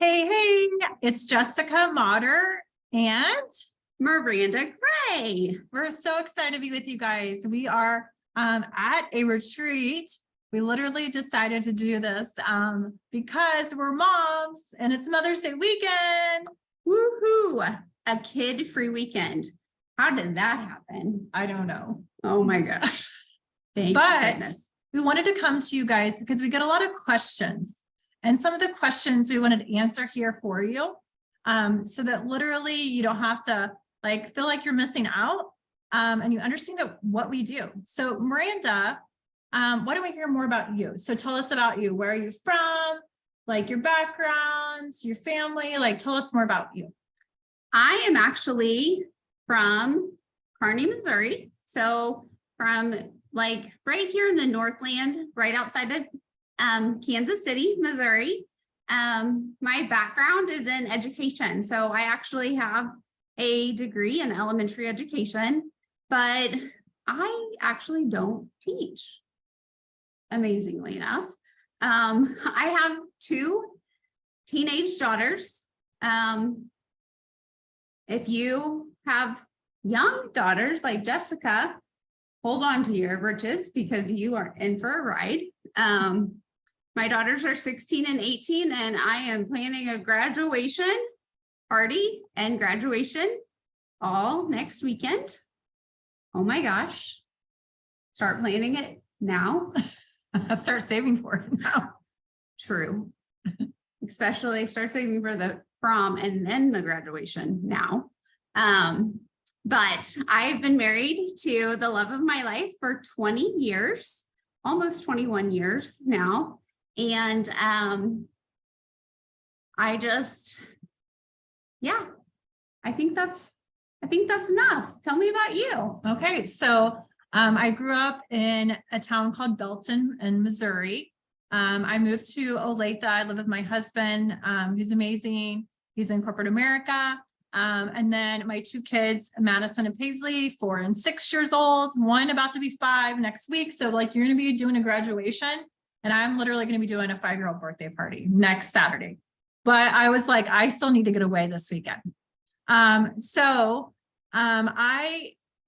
Hey, it's Jessica Motter and Miranda Gray. we're so excited to be with you guys. We are at a retreat. We literally decided to do this because we're moms and it's Mother's Day weekend. Woohoo! A kid-free weekend. How did that happen? I don't know. Oh my gosh. Thank goodness. We wanted to come to you guys because we get a lot of questions. And some of the questions we wanted to answer here for you so that literally you don't have to feel like you're missing out and you understand what we do. So Miranda, why don't we hear more about you? So tell us about you. Where are you from? Your background, your family, tell us more about you. I am actually from Kearney, Missouri. So from right here in the Northland, right outside of Kansas City, Missouri. My background is in education. So I actually have a degree in elementary education, but I actually don't teach, amazingly enough. I have two teenage daughters. If you have young daughters like Jessica, hold on to your britches because you are in for a ride. My daughters are 16 and 18, and I am planning a graduation party and graduation all next weekend. Oh my gosh. Start planning it now. Start saving for it now. True. Especially start saving for the prom and then the graduation now. But I've been married to the love of my life for 20 years, almost 21 years now. And I think that's enough. Tell me about you. Okay, so I grew up in a town called Belton in Missouri. I moved to Olathe. I live with my husband, who's amazing. He's in corporate America. And then my two kids, Madison and Paisley, 4 and 6 years old, one about to be 5 next week. So you're going to be doing a graduation. And I'm literally going to be doing a 5-year-old birthday party next Saturday. But I was like, I still need to get away this weekend. I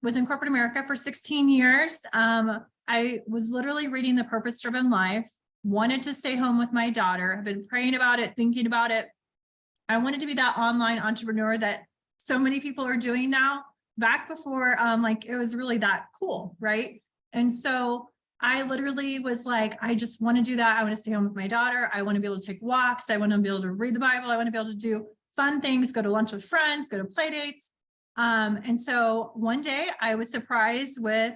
was in corporate America for 16 years. I was literally reading The Purpose-Driven Life, wanted to stay home with my daughter. I've been praying about it, thinking about it. I wanted to be that online entrepreneur that so many people are doing now, back before it was really that cool, right? And so I literally was like, I just want to do that. I want to stay home with my daughter. I want to be able to take walks. I want to be able to read the Bible. I want to be able to do fun things, go to lunch with friends, go to play dates. And so one day I was surprised with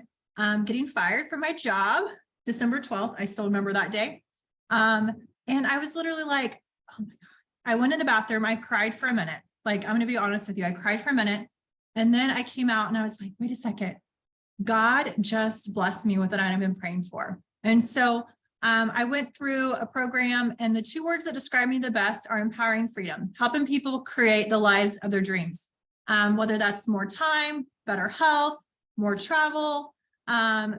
getting fired from my job, December 12th. I still remember that day. And I was literally like, oh my God. I went in the bathroom. I cried for a minute. I'm going to be honest with you. I cried for a minute. And then I came out and I was like, wait a second. God just blessed me with what I've been praying for. And so I went through a program, and the 2 words that describe me the best are empowering freedom, helping people create the lives of their dreams. Whether that's more time, better health, more travel,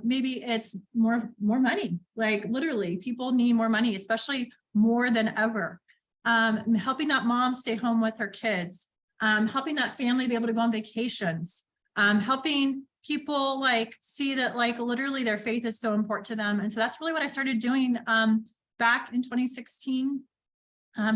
maybe it's more money. Literally, people need more money, especially more than ever. Helping that mom stay home with her kids, helping that family be able to go on vacations, helping people see that literally their faith is so important to them. And so that's really what I started doing back in 2016.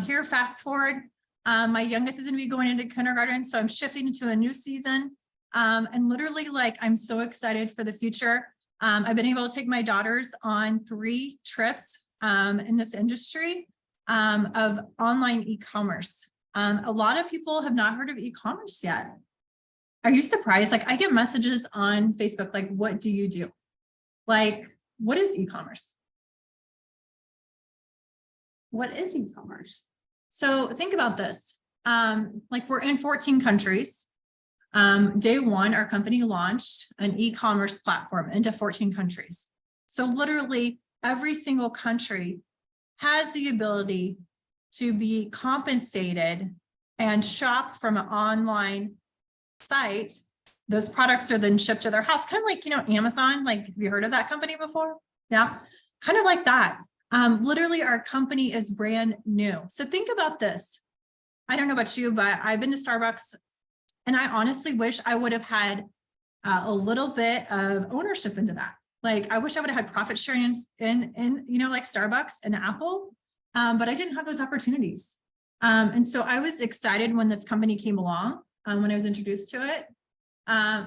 Here, fast forward, my youngest is going to be going into kindergarten, so I'm shifting into a new season. And literally I'm so excited for the future. I've been able to take my daughters on 3 trips in this industry of online e-commerce. A lot of people have not heard of e-commerce yet. Are you surprised? I get messages on Facebook, what do you do? What is e-commerce? What is e-commerce? So think about this. We're in 14 countries. Day one, our company launched an e-commerce platform into 14 countries. So literally every single country has the ability to be compensated and shop from an online site. Those products are then shipped to their house, kind of Amazon. Have you heard of that company before? Yeah, kind of like that. Literally, our company is brand new. So think about this. I don't know about you, but I've been to Starbucks and I honestly wish I would have had a little bit of ownership into that. Like, I wish I would have had profit sharing in you know, like Starbucks and Apple, but I didn't have those opportunities. And so I was excited when this company came along, when I was introduced to it.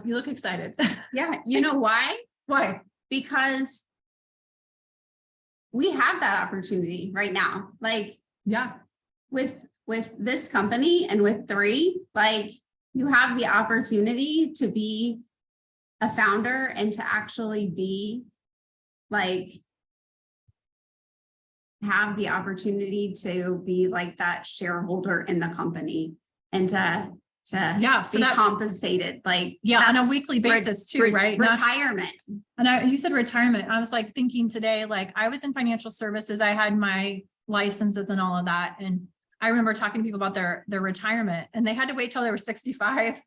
You look excited. Yeah. You know why? Why? Because we have that opportunity right now. Like Yeah. with this company and with 3, like you have the opportunity to be a founder and to actually be like have the opportunity to be like that shareholder in the company and to Yeah, so be that, compensated. Like yeah, on a that's weekly basis too, right? Not- retirement. and you said retirement. I was like thinking today, like I was in financial services. I had my licenses and all of that. And I remember talking to people about their retirement and they had to wait till they were 65.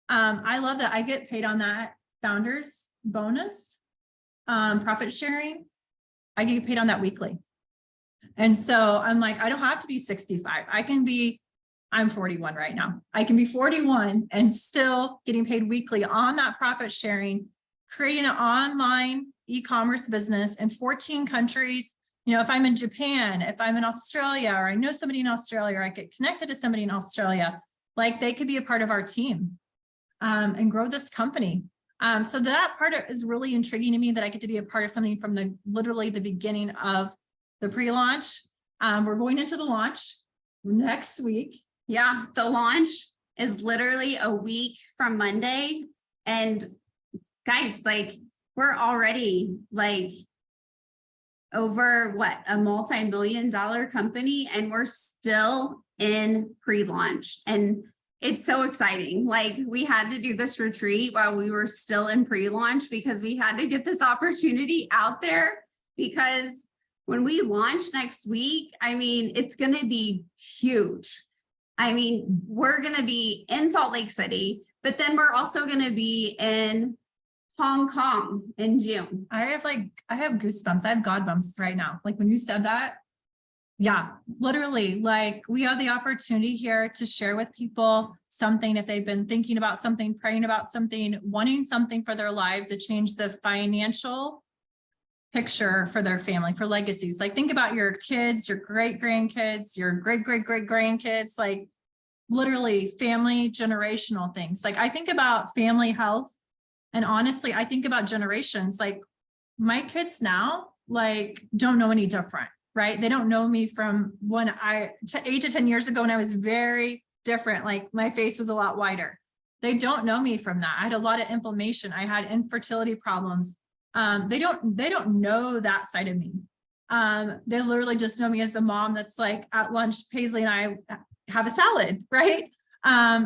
I love that I get paid on that founders bonus, profit sharing. I get paid on that weekly. And so I'm like, I don't have to be 65. I'm 41 right now. I can be 41 and still getting paid weekly on that profit sharing, creating an online e-commerce business in 14 countries. You know, if I'm in Japan, if I'm in Australia, or I know somebody in Australia, or I get connected to somebody in Australia, like they could be a part of our team and grow this company. So that part is really intriguing to me, that I get to be a part of something from literally the beginning of the pre-launch. We're going into the launch next week. Yeah, the launch is literally a week from Monday. And guys, like we're already like over what, a multi-million-dollar company, and we're still in pre-launch. And it's so exciting. Like we had to do this retreat while we were still in pre-launch because we had to get this opportunity out there, because when we launch next week, I mean, it's going to be huge. I mean, we're going to be in Salt Lake City, but then we're also going to be in Hong Kong in June. I have goosebumps. I have God bumps right now. Like when you said that, yeah, literally, like we have the opportunity here to share with people something, if they've been thinking about something, praying about something, wanting something for their lives to change the financial picture for their family, for legacies. Like think about your kids, your great grandkids, your great grandkids, like literally family generational things. Like I think about family health, and honestly, I think about generations. Like my kids now, like don't know any different, right? They don't know me from when 8 to 10 years ago when I was very different. Like my face was a lot wider. They don't know me from that. I had a lot of inflammation. I had infertility problems. They don't know that side of me. They literally just know me as the mom that's like at lunch, Paisley and I have a salad, right?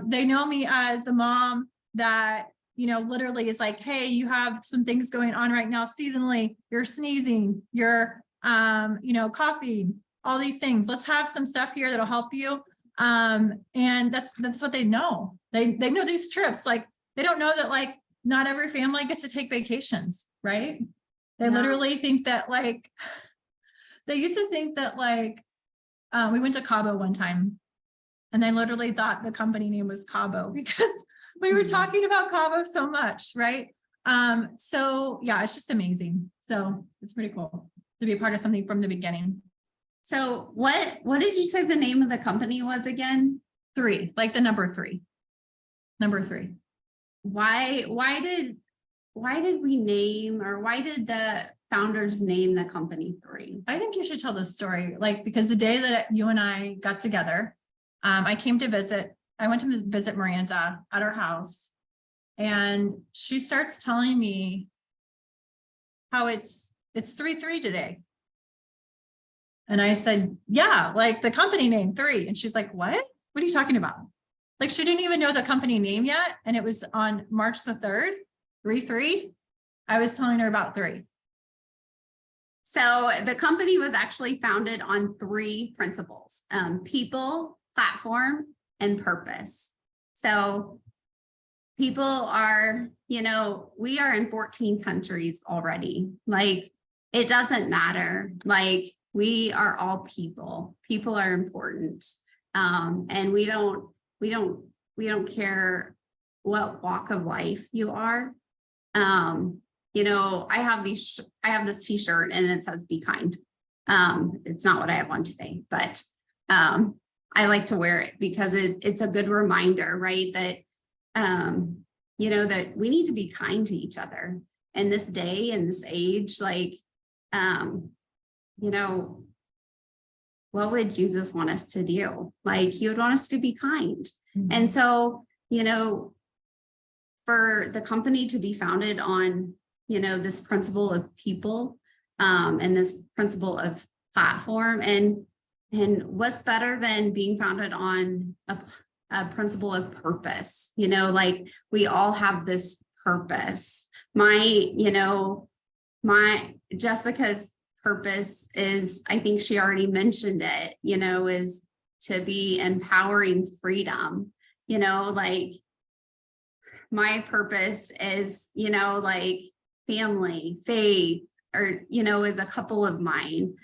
They know me as the mom that, you know, literally is like, hey, you have some things going on right now seasonally, you're sneezing, you're, you know, coughing, all these things. Let's have some stuff here that'll help you. And that's what they know. They know these trips. Like they don't know that like not every family gets to take vacations, right? They literally think that like, they used to think that like, we went to Cabo one time and I literally thought the company name was Cabo because we were talking about Cabo so much, right? So yeah, it's just amazing. So it's pretty cool to be a part of something from the beginning. So what did you say the name of the company was again? 3, like the number 3. Number 3. Why did we name, or why did the founders name the company 3? I think you should tell this story, like, because the day that you and I got together, I came to visit. I went to visit Miranda at her house, and she starts telling me how it's 3-3 today. And I said, yeah, like the company name 3. And she's like, what are you talking about? Like she didn't even know the company name yet. And it was on March the 3rd, 3-3. I was telling her about 3. So the company was actually founded on 3 principles: people, platform, and purpose. So people are, you know, we are in 14 countries already. Like it doesn't matter. Like we are all people. People are important. And we don't care what walk of life you are. You know, I have this t-shirt and it says be kind. It's not what I have on today, but I like to wear it because it's a good reminder, right? That you know, that we need to be kind to each other in this day and this age. Like, you know, what would Jesus want us to do? Like, he would want us to be kind. Mm-hmm. And so, you know, for the company to be founded on, you know, this principle of people, and this principle of platform, and what's better than being founded on a principle of purpose? You know, like, we all have this purpose. Jessica's purpose is, I think she already mentioned it, you know, is to be empowering freedom. You know, like, my purpose is, you know, like, family, faith, or, you know, is a couple of mine.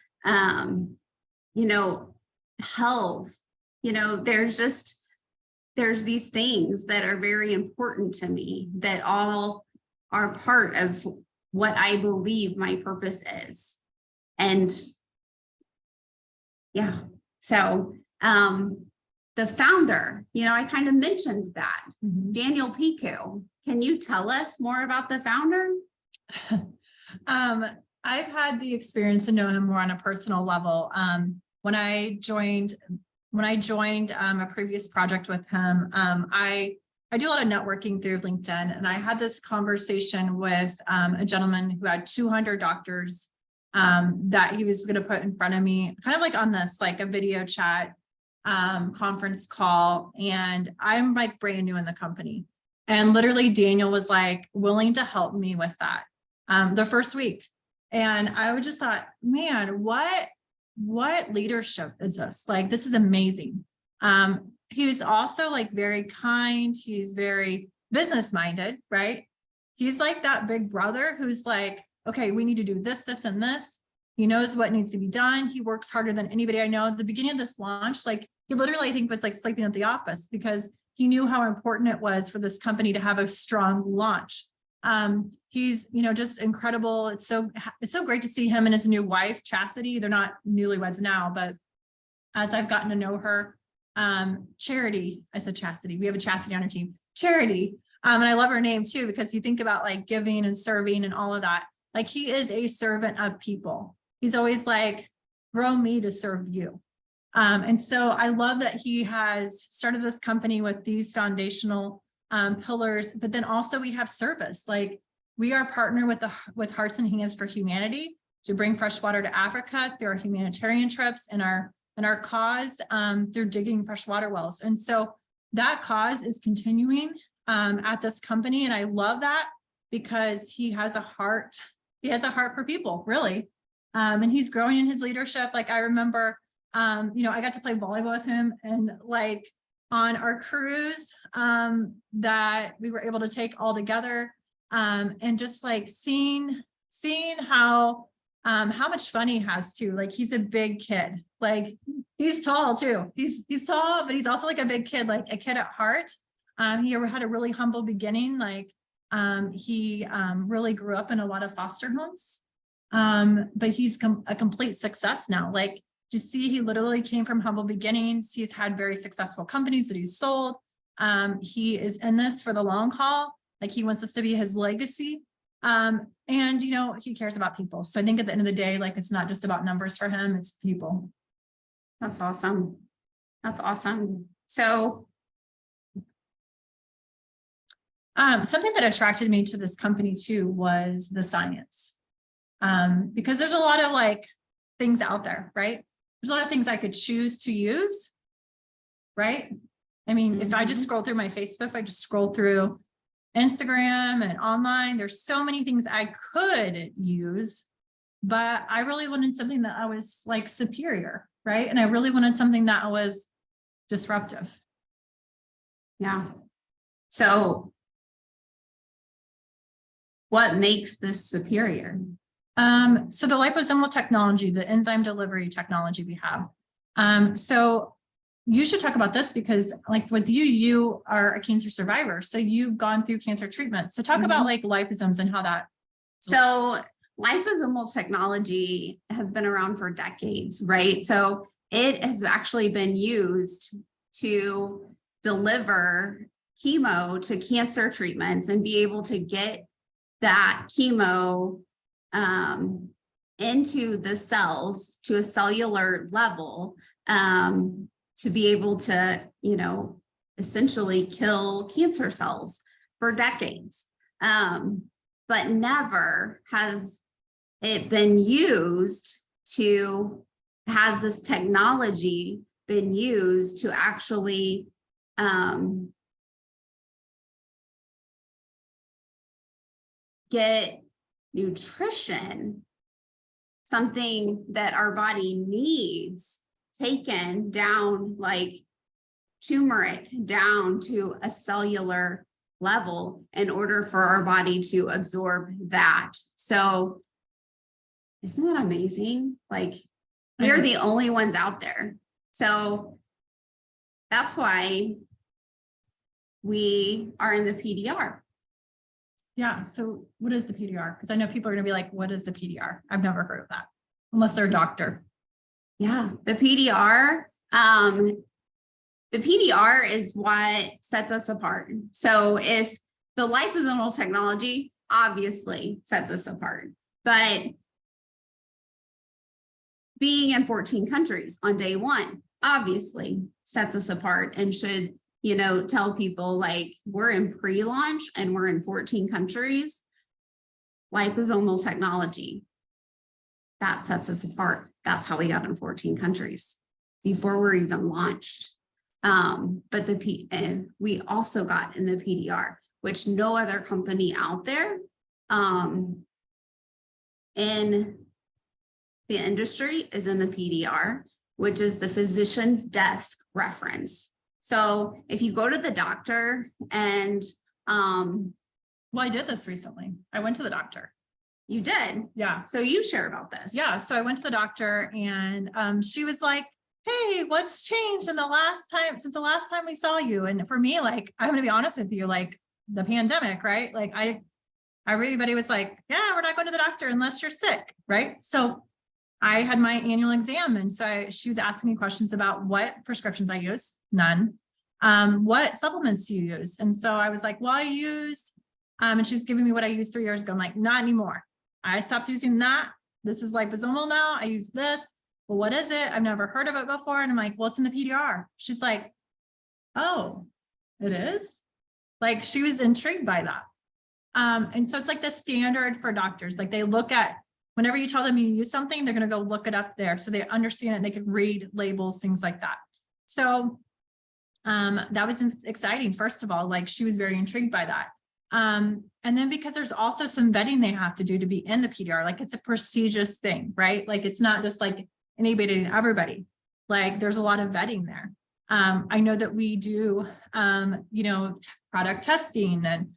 You know, health, you know, there's these things that are very important to me that all are part of what I believe my purpose is. And yeah, so the founder, you know, I kind of mentioned that. Mm-hmm. Daniel Piku, can you tell us more about the founder? I've had the experience to know him more on a personal level. When I joined a previous project with him, I do a lot of networking through LinkedIn, and I had this conversation with a gentleman who had 200 doctors that he was going to put in front of me, kind of like on this, like a video chat conference call. And I'm like brand new in the company. And literally Daniel was like willing to help me with that the first week. And I just thought, man, what leadership is this? Like, this is amazing. He was also like very kind. He's very business minded, right? He's like that big brother who's like, okay, we need to do this, this, and this. He knows what needs to be done. He works harder than anybody I know. At the beginning of this launch, like, he literally, I think, was like sleeping at the office because he knew how important it was for this company to have a strong launch. He's, you know, just incredible. It's so great to see him and his new wife, Chastity. They're not newlyweds now, but as I've gotten to know her, Charity, I said Chastity. We have a Chastity on our team, Charity. And I love her name too, because you think about like giving and serving and all of that. Like, he is a servant of people. He's always like, grow me to serve you. And so I love that he has started this company with these foundational pillars, but then also we have service. Like, we are partnered with Hearts and Hands for Humanity to bring fresh water to Africa through our humanitarian trips and our cause through digging fresh water wells. And so that cause is continuing at this company. And I love that because he has a heart for people, really. And he's growing in his leadership. Like, I remember, you know, I got to play volleyball with him, and like on our cruise that we were able to take all together, and just like seeing how much fun he has too. Like, he's a big kid. Like, he's tall too. He's tall, but he's also like a big kid, like a kid at heart. He had a really humble beginning. Like, he really grew up in a lot of foster homes, but he's a complete success now. Like, to see, he literally came from humble beginnings. He's had very successful companies that he's sold. He is in this for the long haul. Like, he wants this to be his legacy. And, you know, he cares about people. So I think at the end of the day, like, it's not just about numbers for him, it's people. That's awesome. That's awesome. So something that attracted me to this company too was the science. Because there's a lot of like things out there, right? There's a lot of things I could choose to use, right? I mean, if I just scroll through my Facebook, if I just scroll through Instagram and online, there's so many things I could use, but I really wanted something that I was like superior, right? And I really wanted something that was disruptive. Yeah. So what makes this superior? So the liposomal technology, the enzyme delivery technology we have. So you should talk about this because like with you, you are a cancer survivor. So you've gone through cancer treatment. So talk about like liposomes and how that. So liposomal technology has been around for decades, right? So it has actually been used to deliver chemo to cancer treatments and be able to get that chemo into the cells to a cellular level to be able to, essentially kill cancer cells for decades. But never has it been used has this technology been used to actually get nutrition, something that our body needs, taken down like turmeric down to a cellular level in order for our body to absorb that. So isn't that amazing? Like we are the only ones out there. So that's why we are in the PDR. Yeah. So what is the PDR? Because I know people are going to be like, what is the PDR? I've never heard of that unless they're a doctor. Yeah. The PDR is what sets us apart. So if the liposomal technology obviously sets us apart, but being in 14 countries on day one obviously sets us apart and should, tell people like we're in pre-launch and we're in 14 countries. Liposomal technology, that sets us apart. That's how we got in 14 countries before we're even launched. But we also got in the PDR, which no other company out there in the industry is in the PDR, which is the physician's desk reference. So if you go to the doctor and well, I did this recently. I went to the doctor. You did? Yeah. So you share about this. Yeah. So I went to the doctor and she was like, hey, what's changed since the last time we saw you? And for me, like, I'm going to be honest with you, like the pandemic, right? Like everybody was like, yeah, we're not going to the doctor unless you're sick. Right. So I had my annual exam. And so she was asking me questions about what prescriptions I use, none. What supplements do you use? And so I was like, well, I use, and she's giving me what I used 3 years ago. I'm like, not anymore. I stopped using that. This is liposomal now. I use this. Well, what is it? I've never heard of it before. And I'm like, well, it's in the PDR. She's like, oh, it is? Like she was intrigued by that. And so it's like the standard for doctors. Like they look at, whenever you tell them you use something, they're going to go look it up there. So they understand it and they can read labels, things like that. So that was exciting. First of all, like she was very intrigued by that. And then because there's also some vetting they have to do to be in the PDR, like it's a prestigious thing, right? Like it's not just like anybody and everybody, like there's a lot of vetting there. I know that we do, product testing and,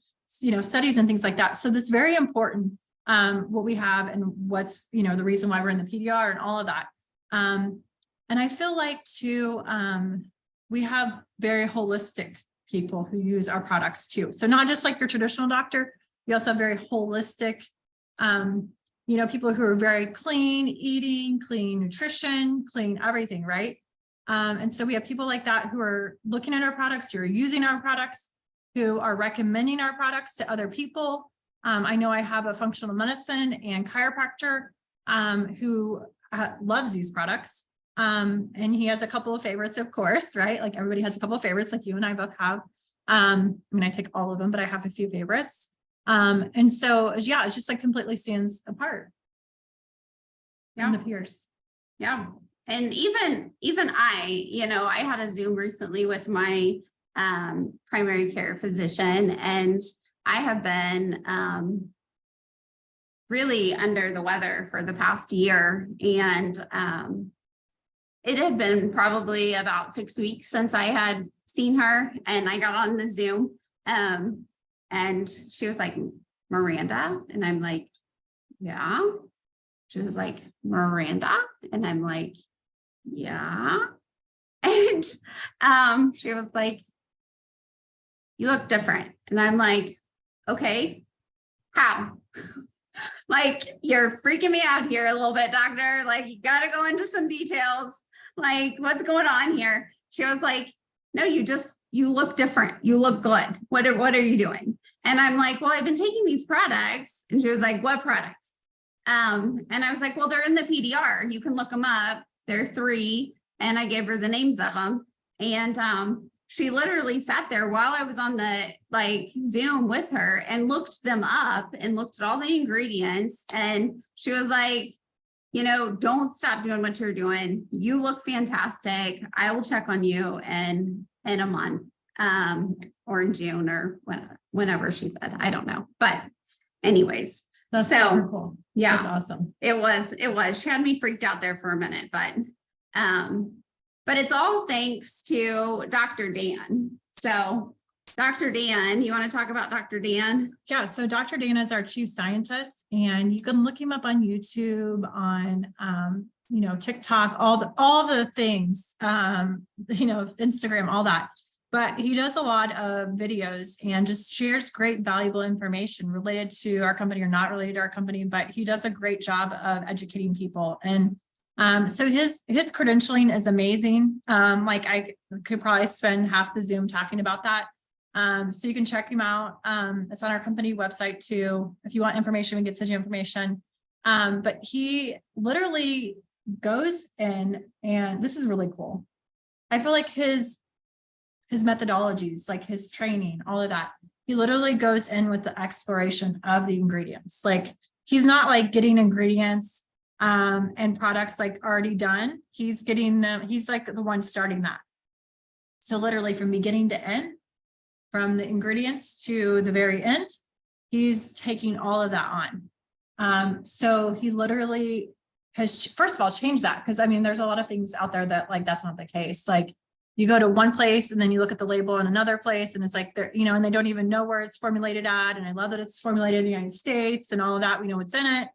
studies and things like that. So that's very important, what we have and what's, the reason why we're in the PDR and all of that. And I feel like too, we have very holistic people who use our products too. So not just like your traditional doctor, we also have very holistic, people who are very clean eating, clean nutrition, clean everything, right? And so we have people like that who are looking at our products, who are using our products, who are recommending our products to other people. I know I have a functional medicine and chiropractor who loves these products. And he has a couple of favorites, of course, right? Like everybody has a couple of favorites, like you and I both have. I take all of them, but I have a few favorites. And so, yeah, it's just like completely stands apart. Yeah. From the peers. Yeah. And even I had a Zoom recently with my primary care physician, and I have been really under the weather for the past year. And it had been probably about 6 weeks since I had seen her, and I got on the Zoom and she was like, Miranda. And I'm like, yeah. She was like, Miranda. And I'm like, yeah. And she was like, you look different. And I'm like, okay, how? Like, you're freaking me out here a little bit, doctor. Like, you got to go into some details. Like, what's going on here? She was like, no, you look different. You look good. What are you doing? And I'm like, well, I've been taking these products. And she was like, what products? And I was like, well, they're in the PDR. You can look them up. They're 3. And I gave her the names of them. And she literally sat there while I was on the Zoom with her and looked them up and looked at all the ingredients. And she was like, don't stop doing what you're doing. You look fantastic. I will check on you in a month, or in June, or whenever she said. I don't know. But anyways, That's super cool. Yeah, that's awesome. It was. She had me freaked out there for a minute, but it's all thanks to Dr. Dan. So Dr. Dan, you want to talk about Dr. Dan? Yeah, so Dr. Dan is our chief scientist, and you can look him up on YouTube, on TikTok, all the things, Instagram, all that. But he does a lot of videos and just shares great, valuable information related to our company or not related to our company, but he does a great job of educating people. And so his credentialing is amazing. I could probably spend half the Zoom talking about that. So you can check him out. It's on our company website too. If you want information, we can send you information. But he literally goes in, and this is really cool. I feel like his methodologies, like his training, all of that, he literally goes in with the exploration of the ingredients. Like, he's not like getting ingredients and products like already done. He's getting them. He's like the one starting that. So literally from beginning to end, from the ingredients to the very end, he's taking all of that on. So he literally has, first of all, changed that. Because I mean, there's a lot of things out there that that's not the case. Like, you go to one place and then you look at the label on another place, and it's like they're, and they don't even know where it's formulated at. And I love that it's formulated in the United States and all of that. We know what's in it.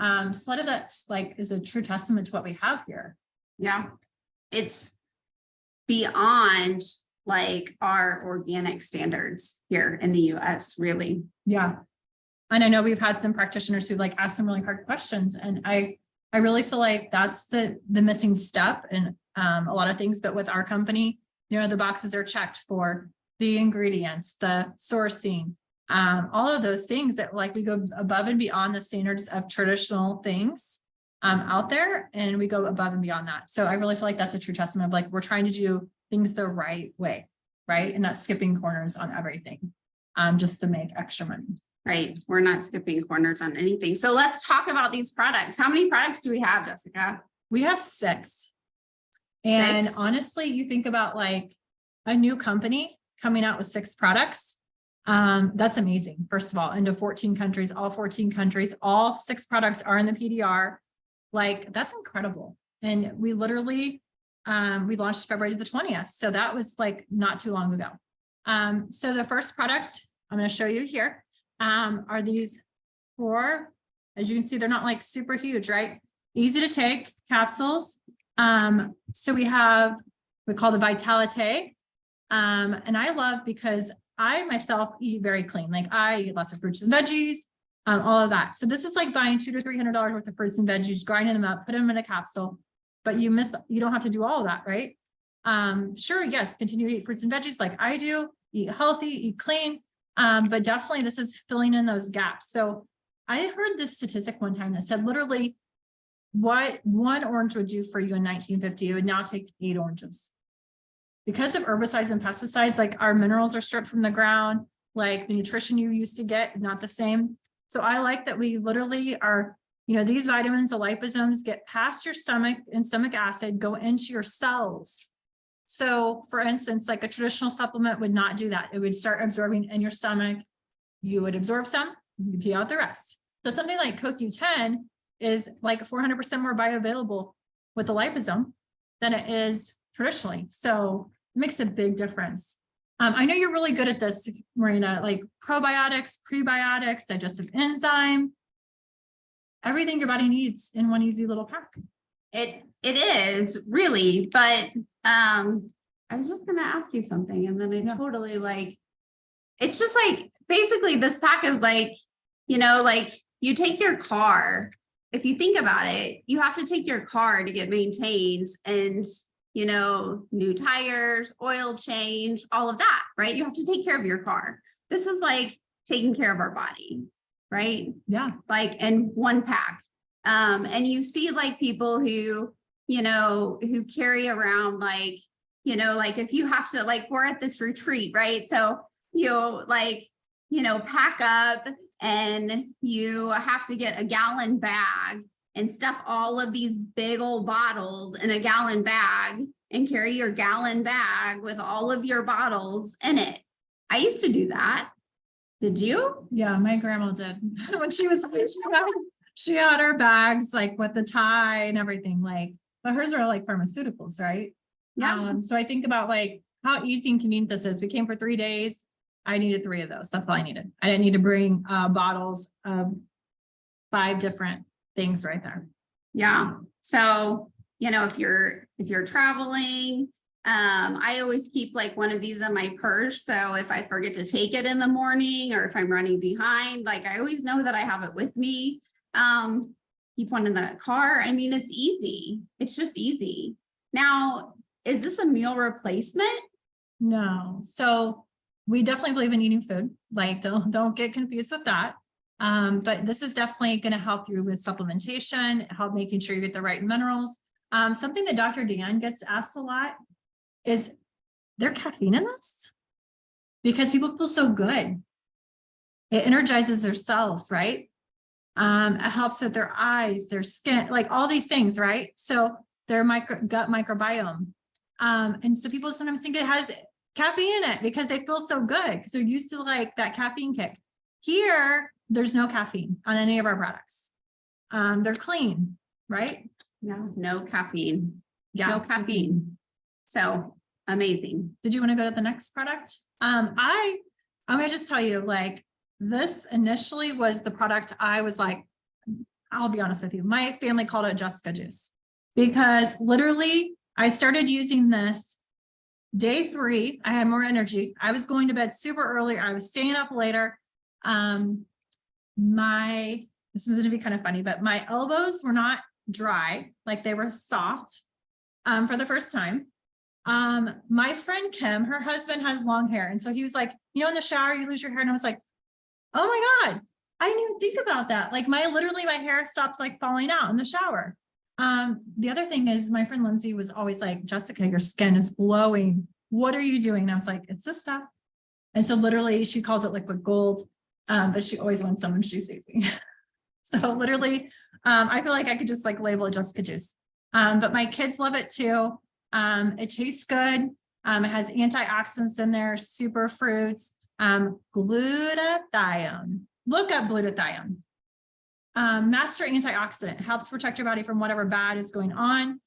So a lot of that's is a true testament to what we have here. Yeah, it's beyond our organic standards here in the US, really. Yeah. And I know we've had some practitioners who asked some really hard questions, and I really feel like that's the missing step in a lot of things. But with our company, the boxes are checked for the ingredients, the sourcing, all of those things that we go above and beyond the standards of traditional things out there, and we go above and beyond that. So I really feel like that's a true testament of we're trying to do things the right way, right? And not skipping corners on everything just to make extra money. Right. We're not skipping corners on anything. So let's talk about these products. How many products do we have, Jessica? We have 6. And honestly, you think about a new company coming out with 6 products. That's amazing. First of all, into 14 countries, all 14 countries, all 6 products are in the PDR. That's incredible. And we literally, we launched February the 20th. So that was not too long ago. So the first product I'm going to show you here are these 4, as you can see, they're not super huge, right? Easy to take capsules. So we call the Vitalite. And I love, because I myself eat very clean. I eat lots of fruits and veggies, all of that. So this is buying $200 to $300 worth of fruits and veggies, grinding them up, put them in a capsule, but you don't have to do all of that, right? Sure, yes, continue to eat fruits and veggies like I do, eat healthy, eat clean. But definitely this is filling in those gaps. So I heard this statistic one time that said literally what 1 orange would do for you in 1950, it would now take 8 oranges. Because of herbicides and pesticides, our minerals are stripped from the ground, the nutrition you used to get, not the same. So I like that we literally are, these vitamins, the liposomes, get past your stomach and stomach acid, go into your cells. So for instance, a traditional supplement would not do that. It would start absorbing in your stomach. You would absorb some, you pee out the rest. So something like CoQ10 is 400% more bioavailable with the liposome than it is traditionally. So it makes a big difference. I know you're really good at this, Miranda, probiotics, prebiotics, digestive enzyme, everything your body needs in one easy little pack. It is really, but I was just gonna ask you something and then I totally like, it's just like, basically this pack is like, like you take your car, if you think about it, you have to take your car to get maintained and, new tires, oil change, all of that, right? You have to take care of your car. This is like taking care of our body, right? Yeah. Like in one pack. And you see like people who, who carry around like, like if you have to, like, we're at this retreat, right? So pack up and you have to get a gallon bag and stuff all of these big old bottles in a gallon bag and carry your gallon bag with all of your bottles in it. I used to do that. Did you? Yeah, my grandma did. When she was, she had her bags like with the tie and everything, like, but hers are like pharmaceuticals, right? Yeah. So I think about like how easy and convenient this is. We came for 3 days. I needed 3 of those. That's all I needed. I didn't need to bring bottles of 5 different things right there. Yeah. So, if you're traveling, I always keep like one of these in my purse. So if I forget to take it in the morning or if I'm running behind, like I always know that I have it with me. Keep one in the car. I mean, it's easy. It's just easy. Now, is this a meal replacement? No. So we definitely believe in eating food. Like don't get confused with that. But this is definitely going to help you with supplementation, help making sure you get the right minerals. Something that Dr. Dan gets asked a lot is there caffeine in this? Because people feel so good. It energizes their cells, right? It helps with their eyes, their skin, like all these things, right? So their gut microbiome. And so people sometimes think it has caffeine in it because they feel so good because they're used to like that caffeine kick. Here, there's no caffeine on any of our products. They're clean, right? No caffeine. Yeah, no caffeine. So amazing. Did you want to go to the next product? I'm gonna just tell you, like, this initially was the product I was like, I'll be honest with you, my family called it Jessica juice because literally I started using this day 3. I had more energy. I was going to bed super early. I was staying up later. This is going to be kind of funny, but my elbows were not dry, like they were soft for the first time. My friend Kim, her husband has long hair. And so he was like, in the shower, you lose your hair. And I was like, oh my God, I didn't even think about that. Like my hair stopped like falling out in the shower. The other thing is my friend Lindsay was always like, Jessica, your skin is glowing. What are you doing? And I was like, it's this stuff. And so literally she calls it liquid gold. But she always wants someone she sees me. So literally, I feel like I could just like label it Jessica juice. But my kids love it too. It tastes good. It has antioxidants in there, super fruits, glutathione. Look up glutathione. Master antioxidant, helps protect your body from whatever bad is going on.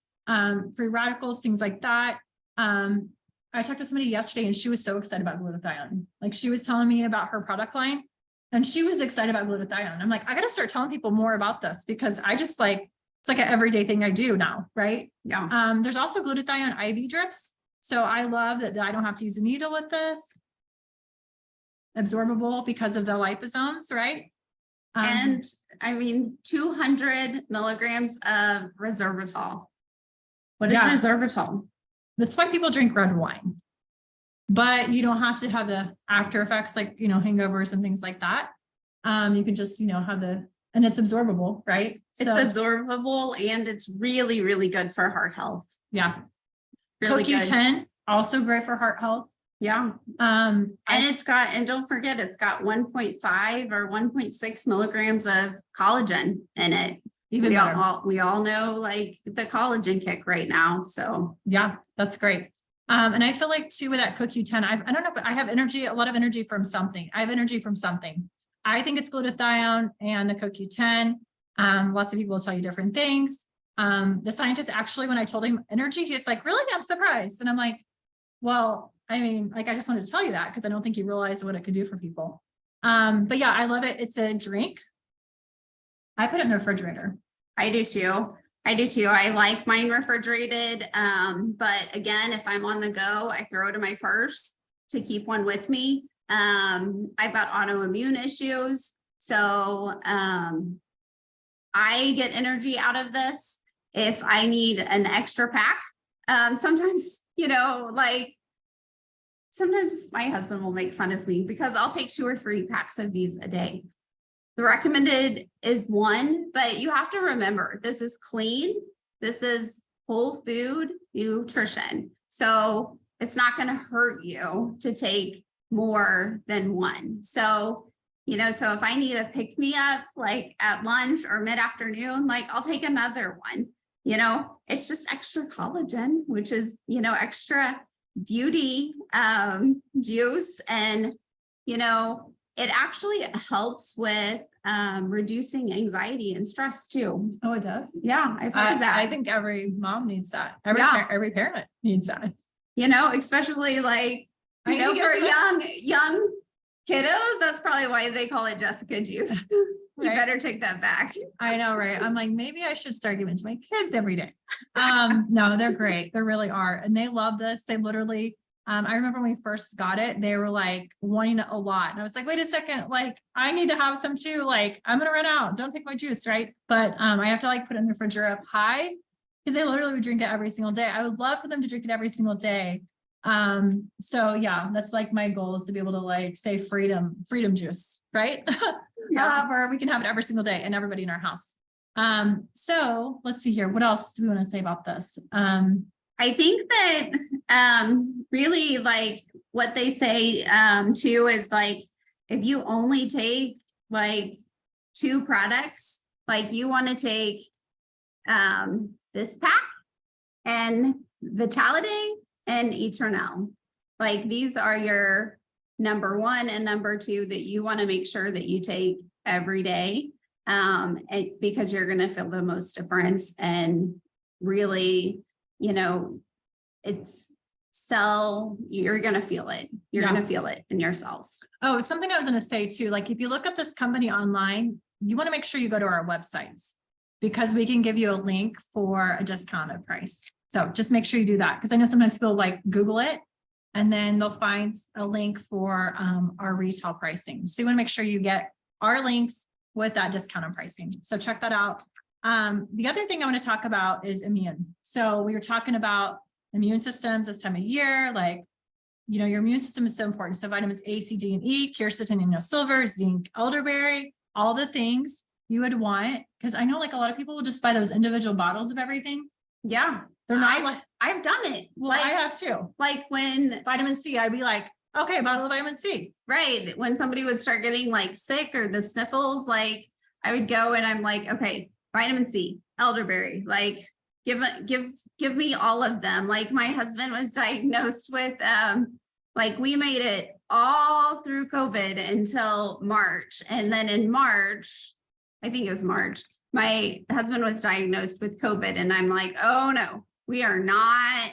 Free radicals, things like that. I talked to somebody yesterday and she was so excited about glutathione. Like she was telling me about her product line and she was excited about glutathione. I'm like, I got to start telling people more about this because I just like, it's like an everyday thing I do now, right? Yeah. There's also glutathione IV drips. So I love that I don't have to use a needle with this. Absorbable because of the liposomes, right? And I mean, 200 milligrams of resveratrol. What is resveratrol? That's why people drink red wine, but you don't have to have the after effects like, hangovers and things like that. You can just, have and it's absorbable, right? It's absorbable and it's really, really good for heart health. Yeah. Really CoQ10, also great for heart health. Yeah. And don't forget, it's got 1.5 or 1.6 milligrams of collagen in it. We all know like the collagen kick right now. So yeah, that's great. And I feel like too, with that CoQ10, I don't know if I have a lot of energy from something. I have energy from something. I think it's glutathione and the CoQ10. Lots of people will tell you different things. The scientist actually, when I told him energy, he's like, really? I'm surprised. And I'm like, well, I mean, like, I just wanted to tell you that because I don't think you realize what it could do for people. But yeah, I love it. It's a drink. I put it in the refrigerator. I do too. I do too. I like mine refrigerated. But again, if I'm on the go, I throw it in my purse to keep one with me. I've got autoimmune issues. So, I get energy out of this. If I need an extra pack, sometimes, like sometimes my husband will make fun of me because I'll take 2 or 3 packs of these a day. The recommended is 1, but you have to remember this is clean. This is whole food nutrition. So it's not going to hurt you to take more than 1. So, so if I need a pick me up like at lunch or mid-afternoon, like I'll take another one. It's just extra collagen, which is, extra beauty juice. And, it actually helps with reducing anxiety and stress too. Oh, it does? Yeah, I've heard that. I think every mom needs that. Every parent needs that. Especially like, for young kiddos, that's probably why they call it Jessica juice. You Right. better take that back. I know, right? I'm like, maybe I should start giving it to my kids every day. No, they're great. They really are. And they love this. They literally, I remember when we first got it, they were like wanting it a lot. And I was like, wait a second, like I need to have some too. Like I'm going to run out. Don't take my juice. Right. But I have to like put it in the refrigerator up high because they literally would drink it every single day. I would love for them to drink it every single day. So yeah, that's like my goal is to be able to like say freedom juice, right? Yeah. Where we can have it every single day and everybody in our house. So let's see here. What else do we want to say about this? I think that really like what they say too is like if you only take like 2 products, like you want to take this pack and Vitality and Eternal. Like these are your number 1 and number 2 that you want to make sure that you take every day because you're going to feel the most difference and really, you're going to feel it. You're going to feel it in your cells. Oh, something I was going to say too, like if you look up this company online, you want to make sure you go to our websites because we can give you a link for a discounted price. So just make sure you do that. Because I know sometimes people like Google it and then they'll find a link for our retail pricing. So you want to make sure you get our links with that discounted pricing. So check that out. The other thing I want to talk about is immune. So we were talking about immune systems this time of year, like, your immune system is so important. So vitamins A, C, D, and E, quercetin, silver, zinc, elderberry, all the things you would want. Because I know like a lot of people will just buy those individual bottles of everything. Yeah. They're not I've done it. Well, I have too. Like when vitamin C, I'd be like, okay, a bottle of vitamin C. Right. When somebody would start getting like sick or the sniffles, like I would go and I'm like, okay, vitamin C, elderberry, like give me all of them. Like my husband was diagnosed with, like we made it all through COVID until March. And then in March, I think it was March, my husband was diagnosed with COVID and I'm like, oh no, we are not,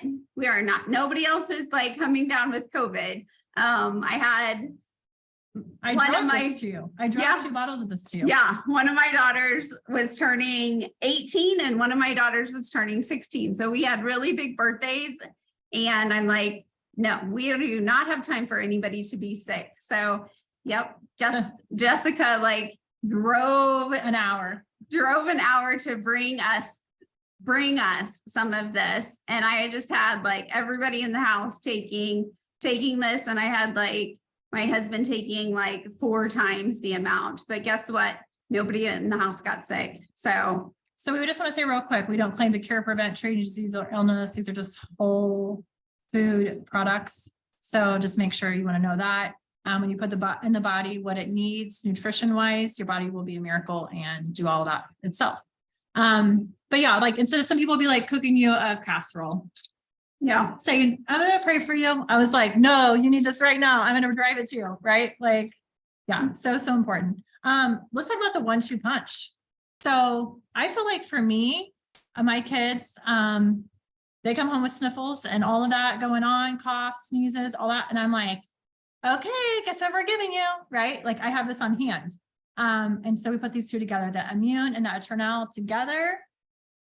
nobody else is like coming down with COVID. I dropped this to you. I dropped 2 bottles of this to you. Yeah. One of my daughters was turning 18 and one of my daughters was turning 16. So we had really big birthdays and I'm like, no, we do not have time for anybody to be sick. So, yep. Jessica like drove an hour to bring us some of this. And I just had like everybody in the house taking this. And I had like my husband taking like 4 times the amount, but guess what? Nobody in the house got sick. So we just want to say real quick, we don't claim to cure, prevent, treat disease or illness. These are just whole food products. So just make sure you want to know that when you put in the body what it needs nutrition wise, your body will be a miracle and do all of that itself. But yeah, like instead of some people be like cooking you a casserole. Yeah. Saying, I'm going to pray for you. I was like, no, you need this right now. I'm going to drive it to you. Right. Like, yeah, so important. Let's talk about the 1-2 punch. So I feel like for me, my kids, they come home with sniffles and all of that going on, coughs, sneezes, all that. And I'm like, okay, guess what we're giving you. Right. Like I have this on hand. And so we put these 2 together, the immune and the eternal together.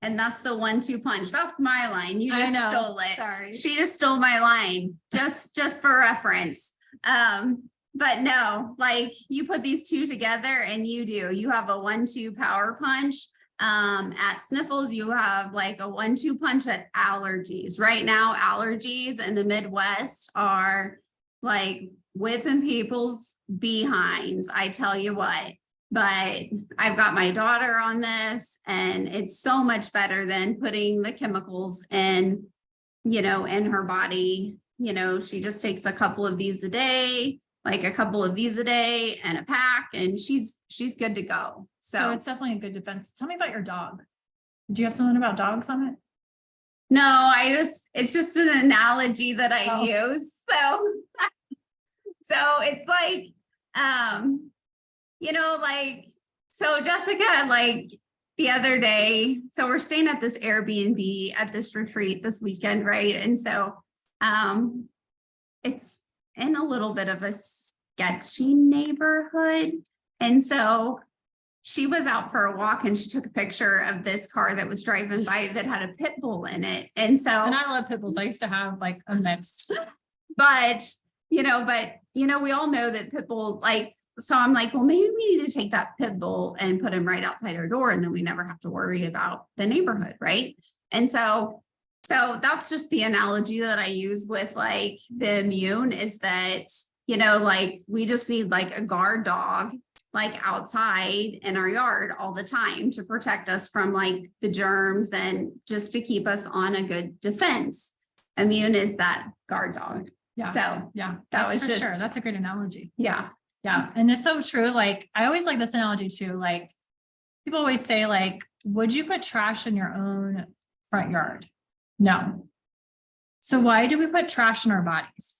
And that's the 1-2 punch. That's my line. You I just know. stole it. Sorry. She just stole my line, just for reference. But no, like you put these two together and you have a 1-2 power punch. At sniffles, you have like a 1-2 punch at allergies. Right now, allergies in the Midwest are like whipping people's behinds. I tell you what. But I've got my daughter on this, and it's so much better than putting the chemicals in, in her body. She just takes a couple of these a day, like a couple of these a day and a pack, and she's good to go. So it's definitely a good defense. Tell me about your dog. Do you have something about dogs on it? No, it's just an analogy that I use. So it's like, so Jessica, like the other day, so we're staying at this Airbnb at this retreat this weekend, right? And so it's in a little bit of a sketchy neighborhood. And so she was out for a walk and she took a picture of this car that was driving by that had a pit bull in it. And I love pit bulls. I used to have like a mix. But we all know that pit bull, like, so I'm like, well, maybe we need to take that pit bull and put him right outside our door. And then we never have to worry about the neighborhood. Right. And so that's just the analogy that I use with like the immune is that, like we just need like a guard dog, like outside in our yard all the time to protect us from like the germs and just to keep us on a good defense. Immune is that guard dog. Yeah. So yeah, that that's was for just, sure. That's a great analogy. Yeah. Yeah. And it's so true. Like, I always like this analogy too. Like people always say like, would you put trash in your own front yard? No. So why do we put trash in our bodies?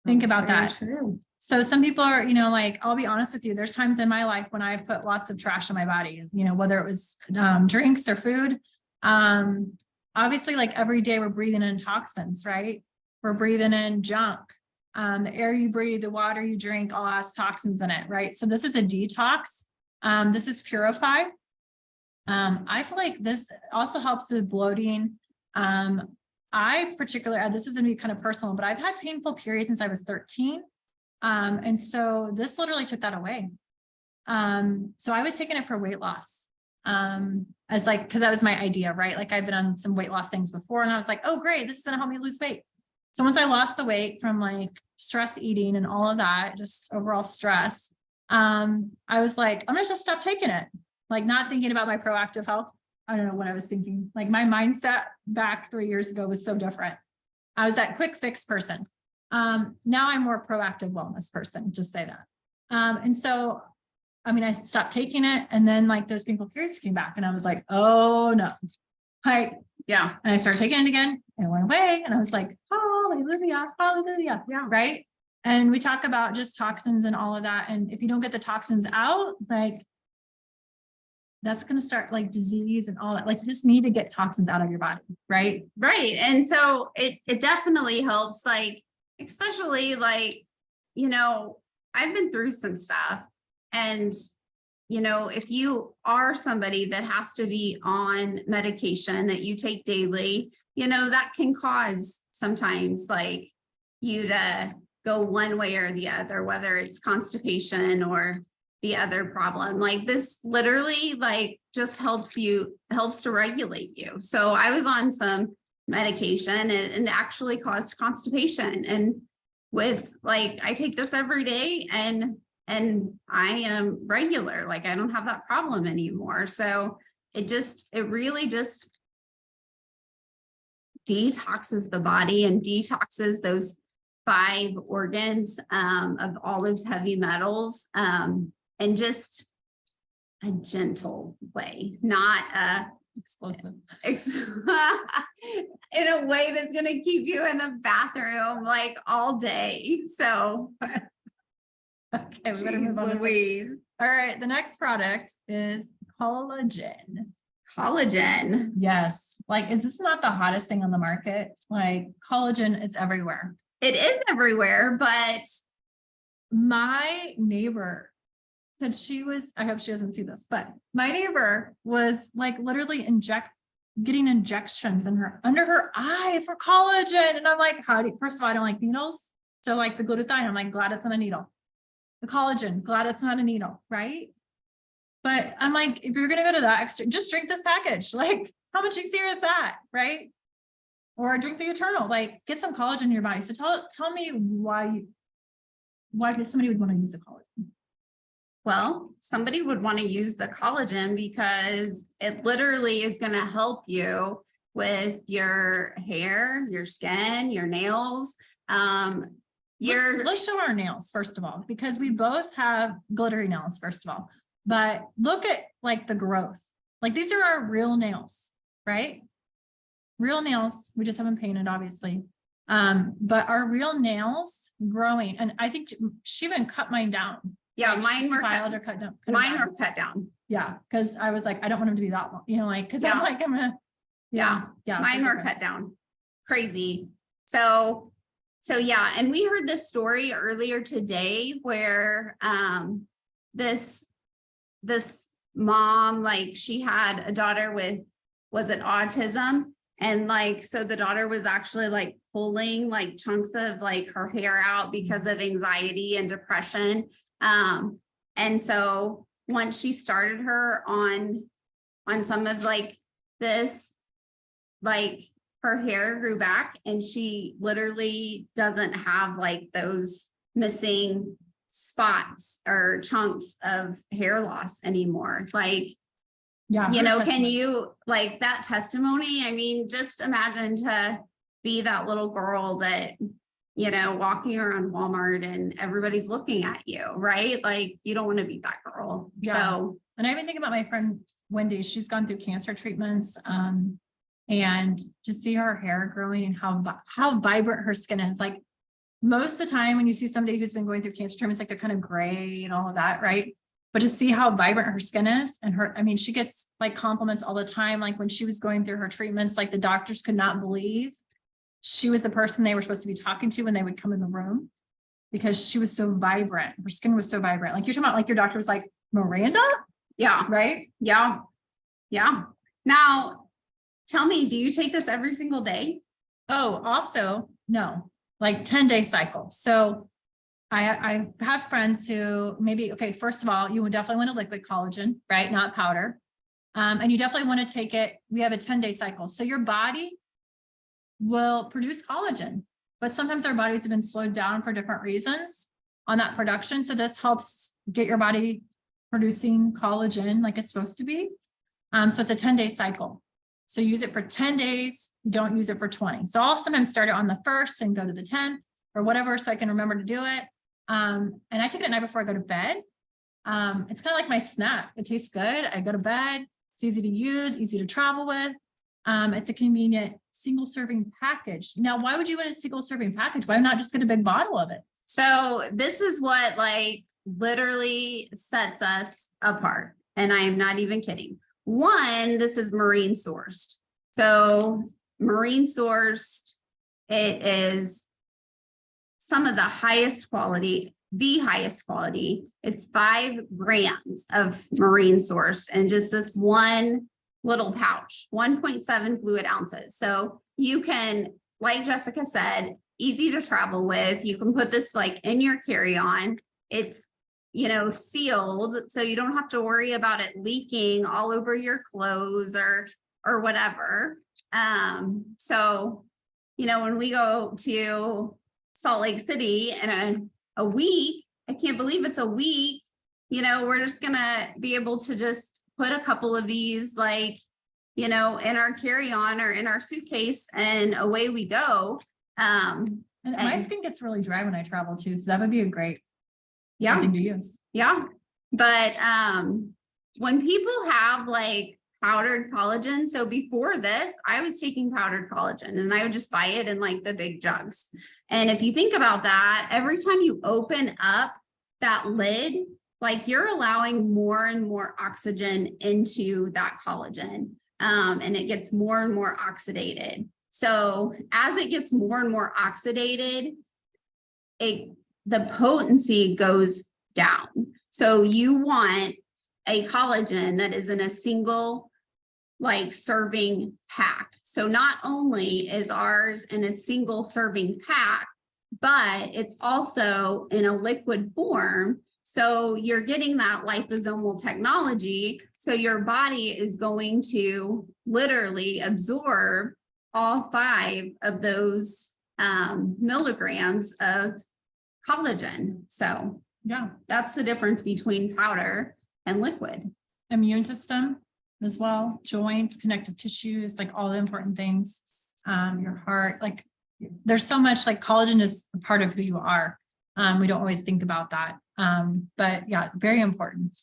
Think about that. True. So some people are, like, I'll be honest with you. There's times in my life when I've put lots of trash in my body, whether it was drinks or food. Obviously, like every day we're breathing in toxins, right? We're breathing in junk. The air you breathe, the water you drink, all has toxins in it, right? So this is a detox. This is purify. I feel like this also helps with bloating. This is going to be kind of personal, but I've had painful periods since I was 13. And so this literally took that away. So I was taking it for weight loss. As like, cause that was my idea, right? Like I've been on some weight loss things before and I was like, oh, great. This is going to help me lose weight. So once I lost the weight from like stress eating and all of that, just overall stress, I was like, I'm going to just stop taking it. Like not thinking about my proactive health. I don't know what I was thinking. Like my mindset back 3 years ago was so different. I was that quick fix person. Now I'm more proactive wellness person, just say that. And so, I stopped taking it and then like those painful periods came back and I was like, oh no. Yeah. And I started taking it again and it went away. And I was like, hallelujah, hallelujah. Yeah. Right. And we talk about just toxins and all of that. And if you don't get the toxins out, like that's going to start like disease and all that. Like you just need to get toxins out of your body. Right. Right. And so it definitely helps, like, especially like, I've been through some stuff and, if you are somebody that has to be on medication that you take daily, that can cause sometimes like you to go one way or the other, whether it's constipation or the other problem. Like this literally like just helps to regulate you. So I was on some medication and it actually caused constipation. And with like, I take this every day and I am regular, like I don't have that problem anymore. So it really just detoxes the body and detoxes those 5 organs of all those heavy metals in just a gentle way, not a explosive in a way that's going to keep you in the bathroom like all day. So okay, we better move on. Louise. All right, the next product is collagen. Collagen. Yes. Like, is this not the hottest thing on the market? Like collagen is everywhere. It is everywhere, but my neighbor that I hope she doesn't see this, but my neighbor was like literally getting injections under her eye for collagen. And I'm like, first of all, I don't like needles. So like the glutathione, I'm like, glad it's not a needle. The collagen, glad it's not a needle, right? But I'm like, if you're going to go to that extra, just drink this package. Like, how much easier is that, right? Or drink the Eternal, like get some collagen in your body. So tell me why somebody would want to use the collagen. Well, somebody would want to use the collagen because it literally is going to help you with your hair, your skin, your nails. Let's show our nails first of all, because we both have glittery nails, first of all. But look at like the growth. Like these are our real nails, right? Real nails. We just haven't painted, obviously. But our real nails growing. And I think she even cut mine down. Yeah, like mine were cut down. Mine were cut down. Yeah, because I was like, I don't want them to be that long, like, because I'm like, I'm gonna. Yeah. Mine were cut down. Crazy. So yeah, and we heard this story earlier today where this mom, like she had a daughter with, was it autism? And like, so the daughter was actually like pulling like chunks of like her hair out because of anxiety and depression. And so once she started her on some of like this, like her hair grew back and she literally doesn't have like those missing spots or chunks of hair loss anymore. Like, yeah, can you like that testimony? I mean, just imagine to be that little girl that, walking around Walmart and everybody's looking at you, right? Like you don't want to be that girl. Yeah. So, and I even think about my friend Wendy, she's gone through cancer treatments. And to see her hair growing and how vibrant her skin is. Like most of the time when you see somebody who's been going through cancer treatments, like they're kind of gray and all of that, right? But to see how vibrant her skin is and she gets like compliments all the time. Like when she was going through her treatments, like the doctors could not believe she was the person they were supposed to be talking to when they would come in the room because she was so vibrant. Her skin was so vibrant. Like you're talking about like your doctor was like, Miranda? Yeah. Right? Yeah. Yeah. Now, tell me, do you take this every single day? Oh, also, no, like 10-day cycle. So I have friends who maybe, okay, first of all, you would definitely want a liquid collagen, right? Not powder. And you definitely want to take it. We have a 10-day cycle. So your body will produce collagen, but sometimes our bodies have been slowed down for different reasons on that production. So this helps get your body producing collagen like it's supposed to be. So it's a 10-day cycle. So use it for 10 days. Don't use it for 20. So I'll sometimes start it on the 1st and go to the 10th or whatever, so I can remember to do it. And I take it at night before I go to bed. It's kind of like my snack. It tastes good. I go to bed. It's easy to use, easy to travel with. It's a convenient single serving package. Now, why would you want a single serving package? Why not just get a big bottle of it? So this is what like literally sets us apart. And I am not even kidding. One, this is marine sourced. So marine sourced, it is some of the highest quality, the highest quality. It's 5 grams of marine sourced and just this one little pouch, 1.7 fluid ounces. So you can, like Jessica said, easy to travel with. You can put this like in your carry-on. It's sealed, so you don't have to worry about it leaking all over your clothes or whatever. So, when we go to Salt Lake City in a week, I can't believe it's a week, we're just gonna be able to just put a couple of these like, in our carry-on or in our suitcase and away we go. And my skin gets really dry when I travel too. So that would be a great thing to use. Yeah. But when people have like powdered collagen, so before this, I was taking powdered collagen and I would just buy it in like the big jugs. And if you think about that, every time you open up that lid, like you're allowing more and more oxygen into that collagen. And it gets more and more oxidated. So as it gets more and more oxidated, the potency goes down. So you want a collagen that is in a single like serving pack. So not only is ours in a single serving pack, but it's also in a liquid form. So you're getting that liposomal technology. So your body is going to literally absorb all 5 of those milligrams of collagen. So Yeah. that's the difference between powder and liquid. Immune system as well, joints, connective tissues, like all the important things, your heart, like there's so much, like collagen is a part of who you are. We don't always think about that. But yeah, very important.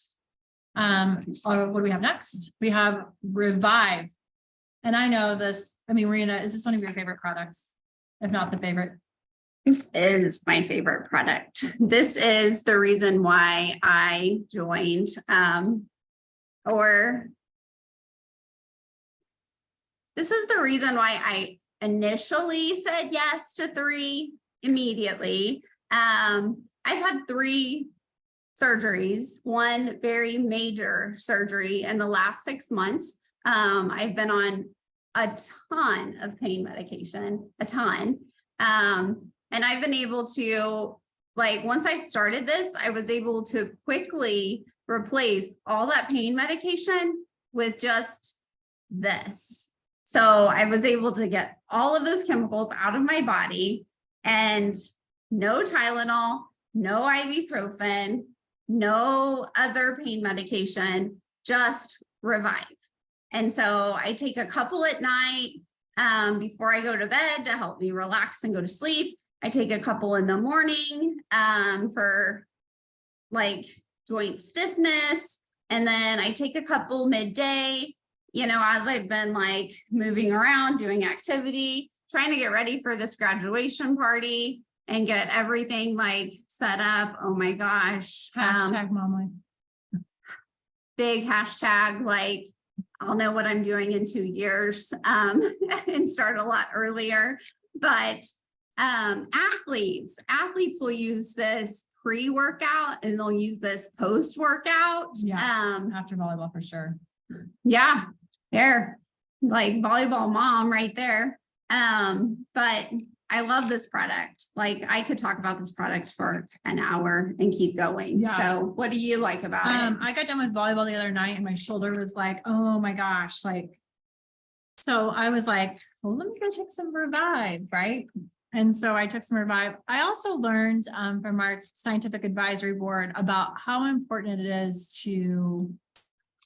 What do we have next? We have Revive. And I know this, I mean, Miranda, is this one of your favorite products? If not the favorite? This is my favorite product. This is the reason why I joined, this is the reason why I initially said yes to 3 immediately. I've had 3 surgeries, one very major surgery in the last 6 months. I've been on a ton of pain medication, a ton. And I've been able to, like, once I started this, I was able to quickly replace all that pain medication with just this. So I was able to get all of those chemicals out of my body, and no Tylenol, no ibuprofen, no other pain medication, just Revive. And so I take a couple at night before I go to bed to help me relax and go to sleep. I take a couple in the morning for like joint stiffness. And then I take a couple midday, you know, as I've been like moving around, doing activity, trying to get ready for this graduation party and get everything like set up. Oh my gosh. Hashtag mom life. Big hashtag, like I'll know what I'm doing in 2 years and start a lot earlier. But athletes will use this pre-workout and they'll use this post-workout. Yeah, after volleyball for sure. Yeah, there, like volleyball mom right there. But I love this product. Like I could talk about this product for an hour and keep going. Yeah. So what do you like about it? I got done with volleyball the other night and my shoulder was like, oh my gosh, like, so I was like, well, let me go take some Revive, right? And so I took some Revive. I also learned from our scientific advisory board about how important it is to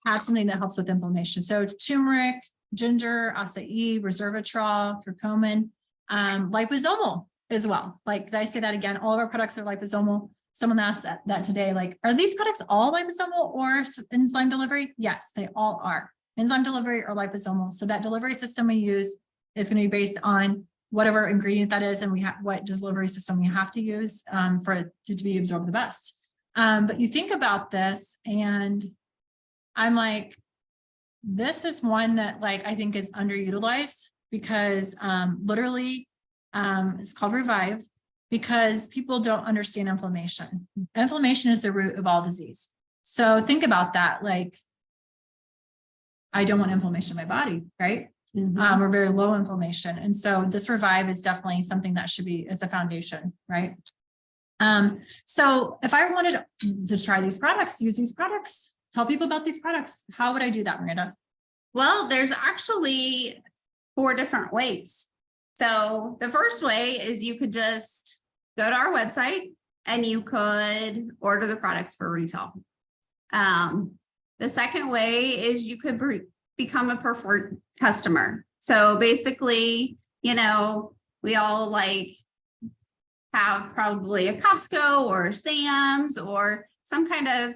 have something that helps with inflammation. So turmeric, ginger, acai, resveratrol, curcumin, liposomal as well. Like, did I say that again? All of our products are liposomal. Someone asked that today, like, are these products all liposomal or enzyme delivery? Yes, they all are. Enzyme delivery or liposomal. So that delivery system we use is going to be based on whatever ingredient that is, and we have what delivery system we have to use for it to be absorbed the best. But you think about this, and I'm like, this is one that like I think is underutilized because literally it's called Revive because people don't understand inflammation. Inflammation is the root of all disease. So think about that. Like, I don't want inflammation in my body, right? Mhm. We're very low inflammation. And so this Revive is definitely something that should be as a foundation, right? So if I wanted to try these products, use these products, tell people about these products, how would I do that, Miranda? Well, there's actually 4 different ways. So the first way is you could just go to our website and you could order the products for retail. The second way is you could become a preferred customer. So basically, you know, we all like have probably a Costco or Sam's or some kind of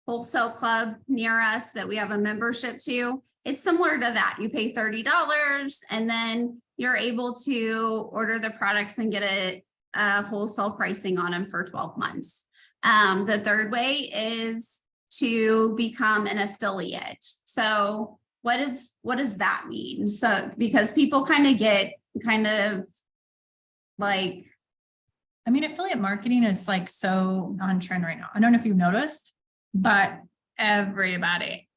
wholesale club near us that we have a membership to. It's similar to that. You pay $30 and then you're able to order the products and get a wholesale pricing on them for 12 months. The third way is to become an affiliate. So what does that mean? So because people kind of get like I mean, affiliate marketing is like so on trend right now. I don't know if you've noticed, but everybody,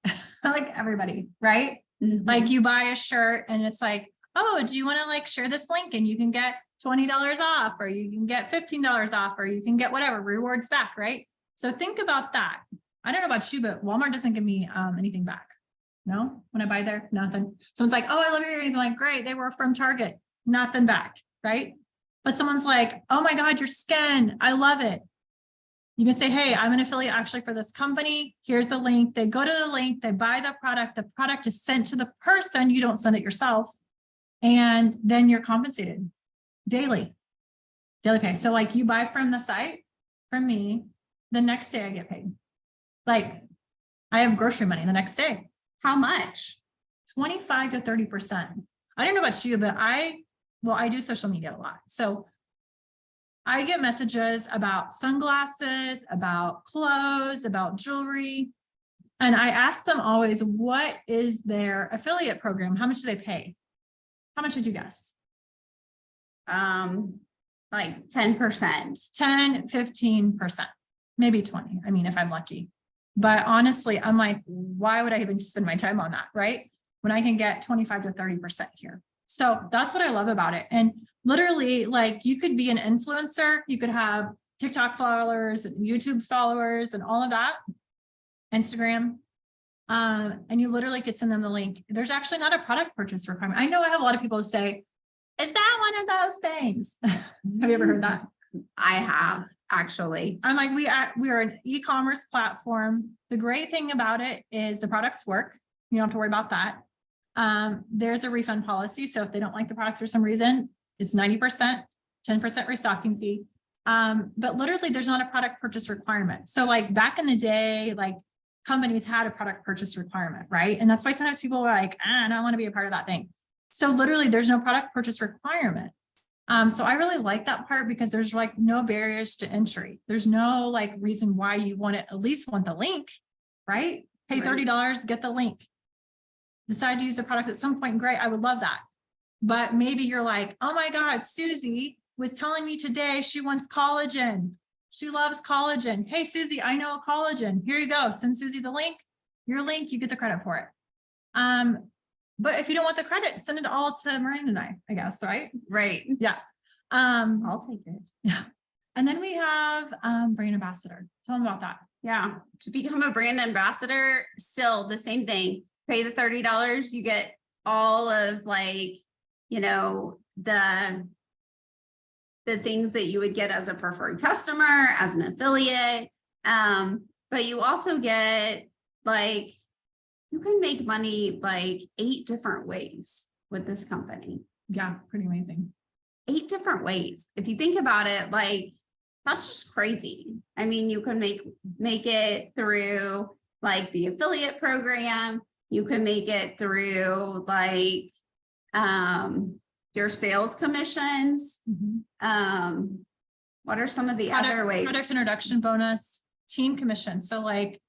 like everybody, right? Mhm. Like you buy a shirt and it's like, oh, do you want to like share this link and you can get $20 off, or you can get $15 off, or you can get whatever rewards back, right? So think about that. I don't know about you, but Walmart doesn't give me anything back. No, when I buy there, nothing. Someone's like, oh, I love your earrings. I'm like, great, they were from Target, nothing back, right? But someone's like, oh my God, your skin, I love it. You can say, hey, I'm an affiliate actually for this company. Here's the link. They go to the link, they buy the product is sent to the person. You don't send it yourself. And then you're compensated daily pay. So like you buy from the site from me, the next day I get paid. Like I have grocery money the next day. How much? 25 to 30%. I don't know about you, but I do social media a lot. So I get messages about sunglasses, about clothes, about jewelry. And I ask them always, what is their affiliate program? How much do they pay? How much would you guess? Like 10%. 10, 15%, maybe 20. I mean, if I'm lucky. But honestly, I'm like, why would I even spend my time on that, right? When I can get 25 to 30% here. So that's what I love about it. And literally, like you could be an influencer, you could have TikTok followers and YouTube followers and all of that, Instagram. And you literally could send them the link. There's actually not a product purchase requirement. I know I have a lot of people who say, is that one of those things? Have you ever heard that? I have actually. I'm like, we are an e-commerce platform. The great thing about it is the products work. You don't have to worry about that. There's a refund policy. So if they don't like the product for some reason, it's 90%, 10% restocking fee. But literally there's not a product purchase requirement. So like back in the day, like companies had a product purchase requirement, right? And that's why sometimes people are like, I don't want to be a part of that thing. So literally there's no product purchase requirement. So I really like that part because there's like no barriers to entry. There's no like reason why you want to at least want the link, right? Pay $30, get the link. Decide to use the product at some point, great, I would love that. But maybe you're like, oh my God, Susie was telling me today she wants collagen. She loves collagen. Hey, Susie, I know a collagen. Here you go. Send Susie the link. Your link, you get the credit for it. But if you don't want the credit, send it all to Miranda and I guess, right? Right. Yeah. I'll take it. Yeah. And then we have brand ambassador. Tell them about that. Yeah. To become a brand ambassador, still the same thing. Pay the $30, you get all of like, you know, the things that you would get as a preferred customer, as an affiliate. But you also get like, you can make money like 8 different ways with this company. Yeah, pretty amazing. 8 different ways. If you think about it, like that's just crazy. I mean, you can make it through like the affiliate program. You can make it through like your sales commissions. Mm-hmm. What are some of the other ways? Product introduction bonus, team commission. So like,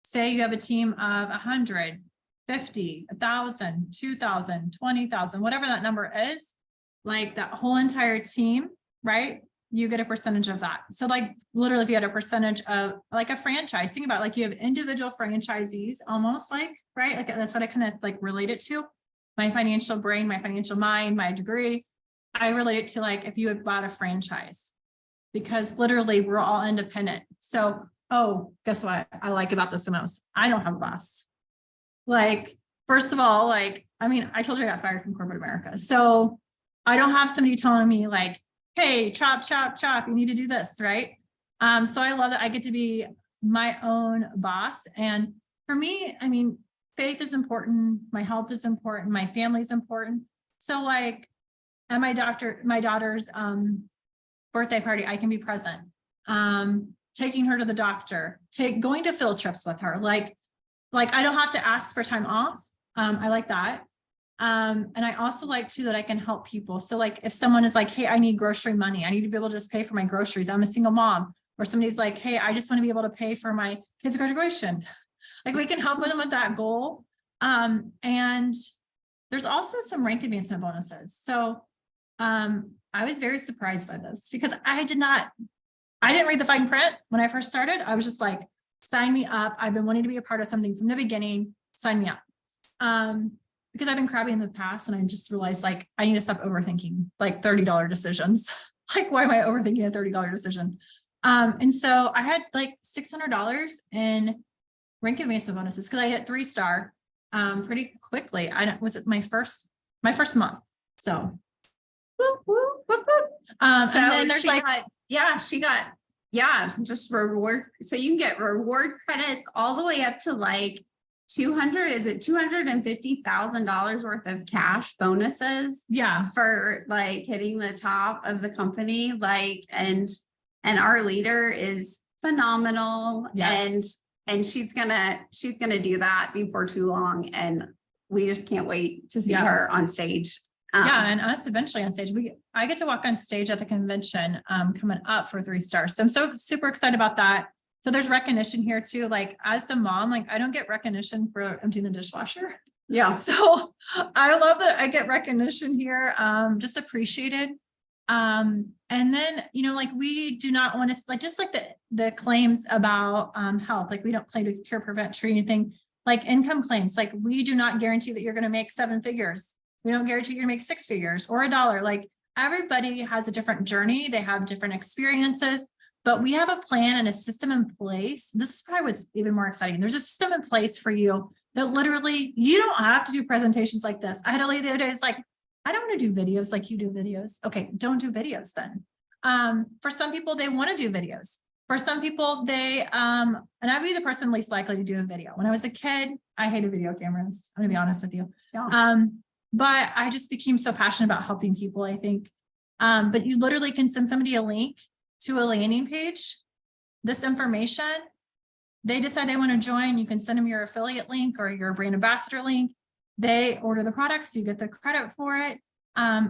say you have a team of 100, 50, 1,000, 2,000, 20,000, whatever that number is, like that whole entire team, right? You get a percentage of that. So like literally if you had a percentage of like a franchise, think about it, like you have individual franchisees almost like, right? Like that's what I kind of like relate it to. My financial brain, my financial mind, my degree. I relate it to like if you had bought a franchise because literally we're all independent. So, oh, guess what I like about this the most? I don't have a boss. Like, first of all, like, I mean, I told you I got fired from corporate America. So I don't have somebody telling me like, hey, chop, chop, chop, you need to do this, right? So I love that I get to be my own boss. And for me, I mean, faith is important. My health is important. My family is important. So like at my daughter's birthday party, I can be present. Taking her to the doctor, going to field trips with her. Like I don't have to ask for time off. I like that. And I also like too that I can help people. So like if someone is like, hey, I need grocery money, I need to be able to just pay for my groceries. I'm a single mom. Or somebody's like, hey, I just want to be able to pay for my kids' graduation. Like we can help them with that goal. And there's also some rank advancement bonuses. So I was very surprised by this because I didn't read the fine print when I first started. I was just like, sign me up. I've been wanting to be a part of something from the beginning. Sign me up. Because I've been crabby in the past and I just realized like, I need to stop overthinking like $30 decisions. Like, why am I overthinking a $30 decision? And so I had like $600 in rank advancement bonuses because I hit 3-star pretty quickly. Was it my first month. So, Whoop, whoop, whoop, whoop. and then there's she got just reward. So you can get reward credits all the way up to like $250,000 worth of cash bonuses. Yeah. For like hitting the top of the company. Like, and our leader is phenomenal. Yes. And she's gonna do that before too long. And we just can't wait to see her on stage. And us eventually on stage. I get to walk on stage at the convention coming up for 3 stars. So I'm so super excited about that. So there's recognition here too. Like as a mom, like I don't get recognition for emptying the dishwasher. Yeah. So I love that I get recognition here. Just appreciated. And then, like we do not want to like, just like the claims about health, like we don't claim to cure, prevent, treat anything like income claims. Like we do not guarantee that you're going to make 7 figures. We don't guarantee you're gonna make 6 figures or $1. Like everybody has a different journey. They have different experiences, but we have a plan and a system in place. This is probably what's even more exciting. There's a system in place for you that literally, you don't have to do presentations like this. I had a lady the other day, it's like, I don't want to do videos like you do videos. Okay, don't do videos then. For some people, they want to do videos. For some people, and I'd be the person least likely to do a video. When I was a kid, I hated video cameras. I'm gonna be honest with you. Yeah. But I just became so passionate about helping people, I think. But you literally can send somebody a link to a landing page, this information, they decide they want to join, you can send them your affiliate link or your brand ambassador link. They order the products, you get the credit for it.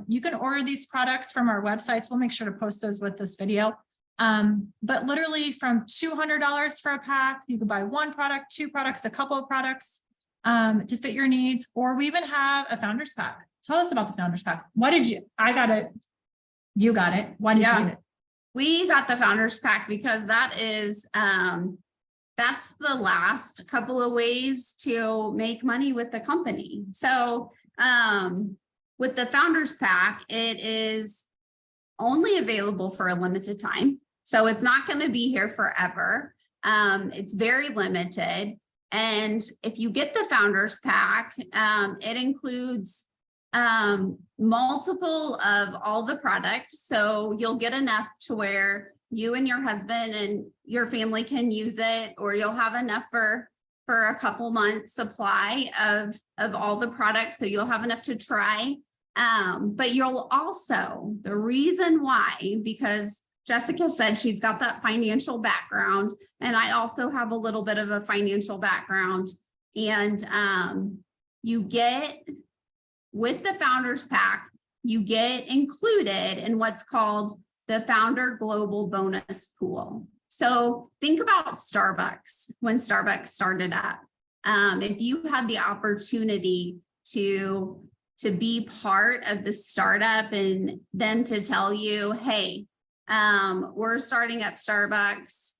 You can order these products from our websites. We'll make sure to post those with this video. But literally from $200 for a pack, you can buy 1 product, 2 products, a couple of products. To fit your needs, or we even have a founders pack. Tell us about the founders pack. I got it. You got it. Why did you get it? We got the founders pack because that is, that's the last couple of ways to make money with the company. So, with the founders pack, it is only available for a limited time. So it's not going to be here forever. It's very limited. And if you get the founders pack, it includes multiple of all the product. So you'll get enough to where you and your husband and your family can use it, or you'll have enough for a couple months supply of all the products. So you'll have enough to try. But you'll also, the reason why, because Jessica said she's got that financial background, and I also have a little bit of a financial background. And you get, with the Founders Pack, you get included in what's called the Founder Global Bonus Pool. So think about Starbucks when Starbucks started up. If you had the opportunity to be part of the startup and them to tell you, hey, we're starting up Starbucks,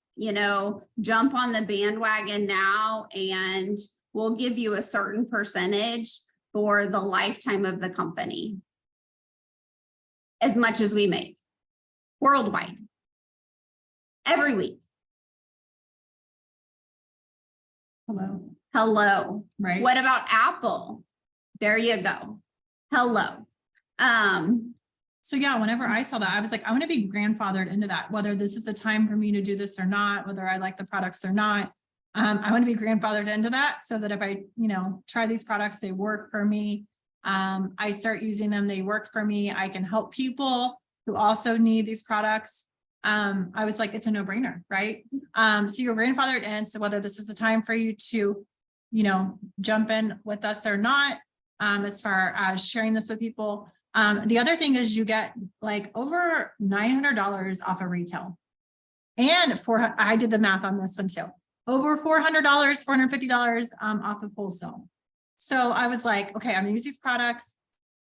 jump on the bandwagon now, and we'll give you a certain percentage for the lifetime of the company, as much as we make worldwide, every week. Hello. Right. What about Apple? There you go. Hello. So yeah, whenever I saw that, I was like, I want to be grandfathered into that, whether this is the time for me to do this or not, whether I like the products or not. I want to be grandfathered into that so that if I, try these products, they work for me. I start using them, they work for me. I can help people who also need these products. I was like, it's a no-brainer, right? So you're grandfathered in. So whether this is the time for you to, jump in with us or not, as far as sharing this with people. The other thing is you get like over $900 off of retail, and I did the math on this one too, over $400, $450 off of wholesale. So I was like, okay, I'm gonna use these products.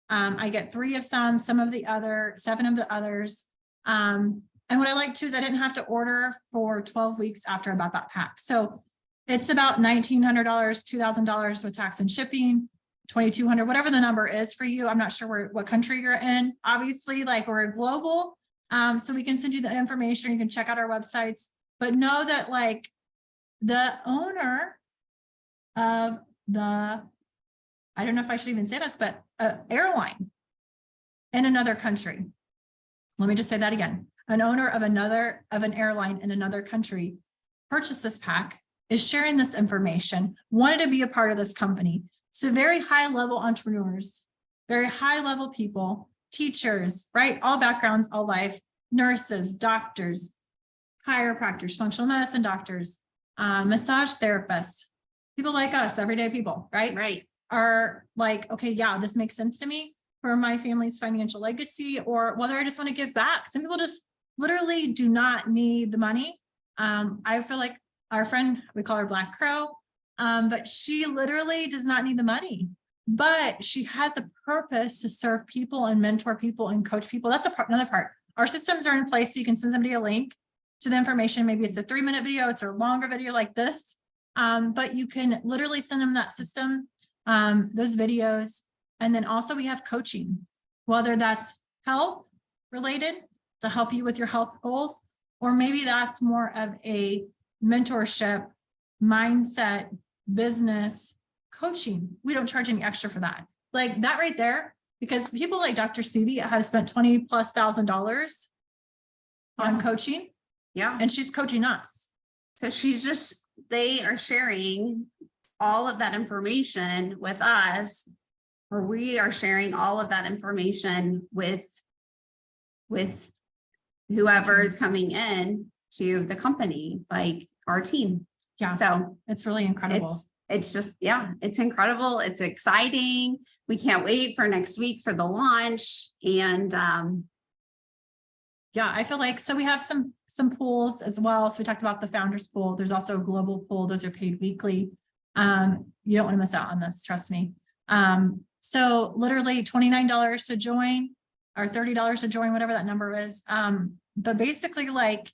I get 3 of some of the other, 7 of the others. And what I like too is I didn't have to order for 12 weeks after I bought that pack. So it's about $1,900, $2,000 with tax and shipping, 2,200, whatever the number is for you. I'm not sure what country you're in. Obviously, like we're global. So we can send you the information. You can check out our websites, but know that like the owner of the, I don't know if I should even say this, but airline in another country. Let me just say that again. An owner of an airline in another country purchased this pack, is sharing this information, wanted to be a part of this company. So very high level entrepreneurs, very high level people, teachers, right? All backgrounds, all life, nurses, doctors, chiropractors, functional medicine doctors, massage therapists, people like us, everyday people, right? Right. Are like, okay, yeah, this makes sense to me for my family's financial legacy, or whether I just want to give back. Some people just literally do not need the money. I feel like our friend, we call her Black Crow, but she literally does not need the money, but she has a purpose to serve people and mentor people and coach people. That's another part. Our systems are in place, so you can send somebody a link to the information. Maybe it's a 3-minute video, it's a longer video like this, but you can literally send them that system, those videos. And then also we have coaching, whether that's health related to help you with your health goals, or maybe that's more of a mentorship, mindset, business coaching. We don't charge any extra for that. Like that right there, because people like Dr. Subi have spent $20,000+ on coaching. Yeah. And she's coaching us. So they are sharing all of that information with us, or we are sharing all of that information with whoever is coming in to the company, like our team. Yeah. So it's really incredible. It's just, yeah, it's incredible. It's exciting. We can't wait for next week for the launch. And yeah, I feel like, so we have some pools as well. So we talked about the founders pool. There's also a global pool. Those are paid weekly. You don't want to miss out on this, trust me. So literally $29 to join, or $30 to join, whatever that number is. But basically, like,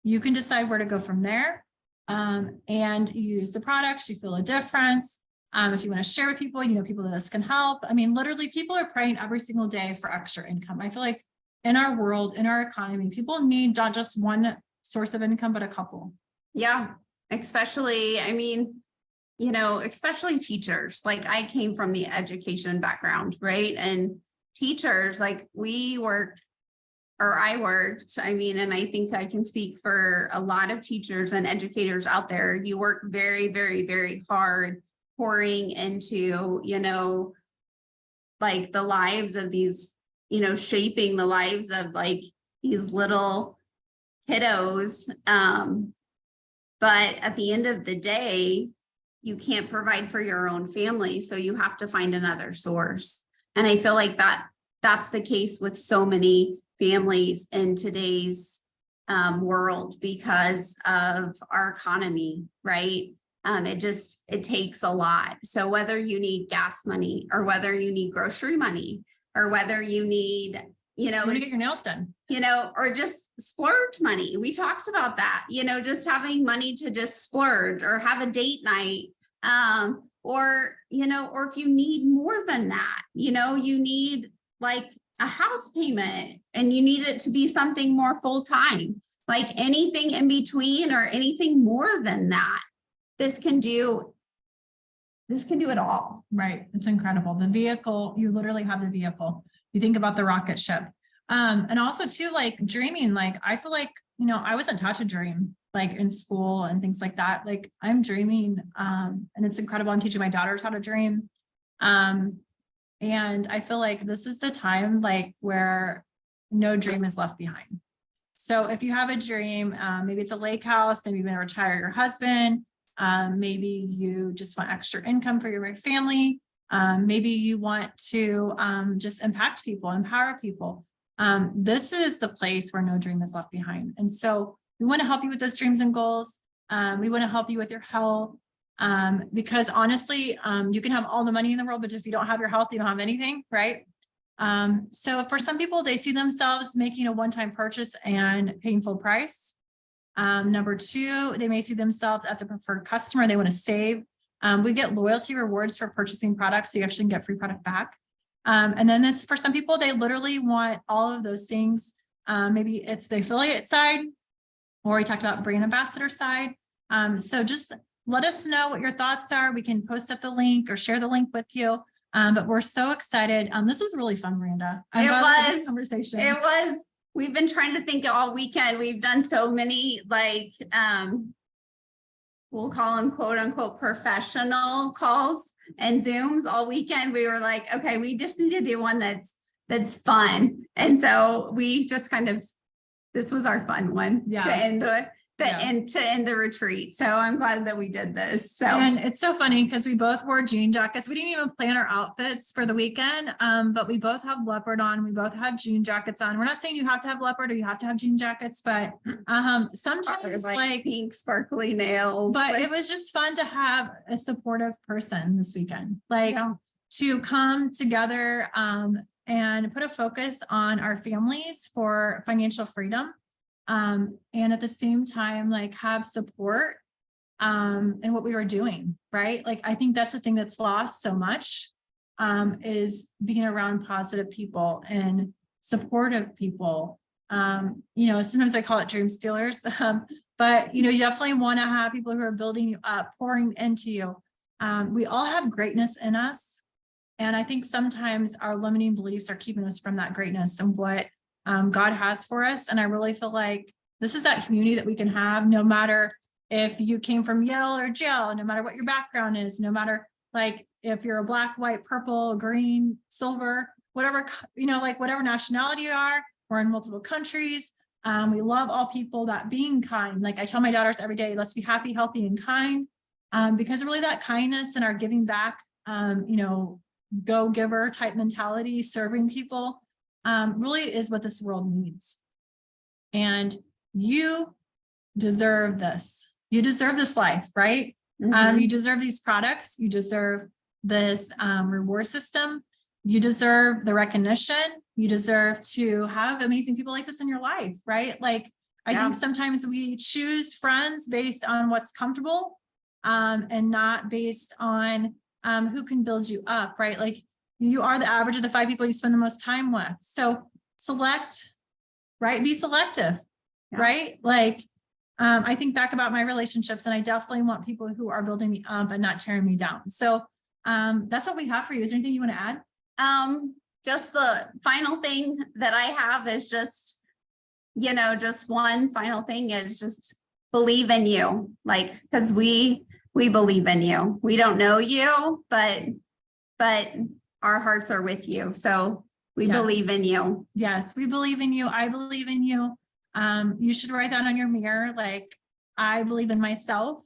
you can decide where to go from there. And you use the products, you feel a difference. If you want to share with people, you know, people that this can help. I mean, literally people are praying every single day for extra income. I feel like in our world, in our economy, people need not just one source of income, but a couple. Yeah, especially, I mean, you know, especially teachers. Like I came from the education background, right? And teachers, like I worked, I mean, and I think I can speak for a lot of teachers and educators out there. You work very, very, very hard pouring into, you know, like the lives of these, you know, shaping the lives of like these little kiddos. But at the end of the day, you can't provide for your own family. So you have to find another source. And I feel like that's the case with so many families in today's world because of our economy, right? It takes a lot. So whether you need gas money or whether you need grocery money or whether you need, you know, to get your nails done, you know, or just splurge money. We talked about that, you know, just having money to just splurge or have a date night. Or, you know, or if you need more than that, you know, you need like a house payment and you need it to be something more full-time, like anything in between or anything more than that. This can do it all. right? It's incredible. The vehicle, you literally have the vehicle. You think about the rocket ship. And also too, like dreaming, like, I feel like, you know, I wasn't taught to dream like in school and things like that. Like I'm dreaming, and it's incredible. I'm teaching my daughters how to dream. And I feel like this is the time like where no dream is left behind. So if you have a dream, maybe it's a lake house, maybe you want to retire your husband, maybe you just want extra income for your family, maybe you want to just impact people, empower people. This is the place where no dream is left behind. And so we want to help you with those dreams and goals. We want to help you with your health. Because honestly, you can have all the money in the world, but if you don't have your health, you don't have anything, right? So for some people, they see themselves making a one-time purchase and paying full price. Number two, they may see themselves as a preferred customer. They want to save. We get loyalty rewards for purchasing products, so you actually get free product back. And then that's for some people, they literally want all of those things. Maybe it's the affiliate side, or we talked about brand ambassador side. So just let us know what your thoughts are. We can post up the link or share the link with you. But we're so excited. This was really fun, Miranda. It was. Conversation. It was. We've been trying to think all weekend. We've done so many, like, we'll call them quote unquote professional calls and Zooms all weekend. We were like, okay, we just need to do one that's fun. And so we just kind of, this was our fun one to end to end the retreat. So I'm glad that we did this. So, and it's so funny because we both wore jean jackets. We didn't even plan our outfits for the weekend. But we both have leopard on. We both had jean jackets on. We're not saying you have to have leopard or you have to have jean jackets, but sometimes like pink sparkly nails. But it was just fun to have a supportive person this weekend, to come together and put a focus on our families for financial freedom. And at the same time, like have support in what we were doing, right? Like, I think that's the thing that's lost so much is being around positive people and supportive people. Sometimes I call it dream stealers, but, you definitely want to have people who are building you up, pouring into you. We all have greatness in us. And I think sometimes our limiting beliefs are keeping us from that greatness and what God has for us. And I really feel like this is that community that we can have, no matter if you came from Yale or jail, no matter what your background is, no matter like if you're a black, white, purple, green, silver, whatever, whatever nationality you are, we're in multiple countries. We love all people. That being kind, like I tell my daughters every day, let's be happy, healthy, and kind, because really that kindness and our giving back, go giver type mentality, serving people, really is what this world needs. And you deserve this. You deserve this life, right? Mm-hmm. You deserve these products. You deserve this reward system. You deserve the recognition. You deserve to have amazing people like this in your life, right? Like, I think sometimes we choose friends based on what's comfortable and not based on who can build you up, right? Like, you are the average of the 5 people you spend the most time with. So select, right? Be selective, right? Like, I think back about my relationships, and I definitely want people who are building me up and not tearing me down. So that's what we have for you. Is there anything you want to add? Just the final thing that I have is just one final thing is just believe in you. Like, because we believe in you. We don't know you, but our hearts are with you. So we believe in you. Yes, we believe in you. I believe in you. You should write that on your mirror. Like, I believe in myself.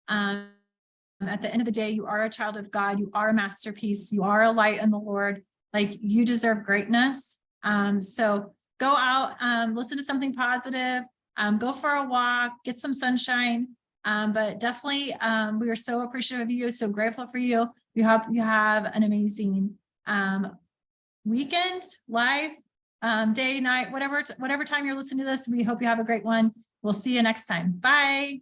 At the end of the day, you are a child of God. You are a masterpiece. You are a light in the Lord. Like, you deserve greatness. So go out, listen to something positive, go for a walk, get some sunshine. But definitely, we are so appreciative of you, so grateful for you. You have an amazing weekend, life, day, night, whatever time you're listening to this. We hope you have a great one. We'll see you next time. Bye.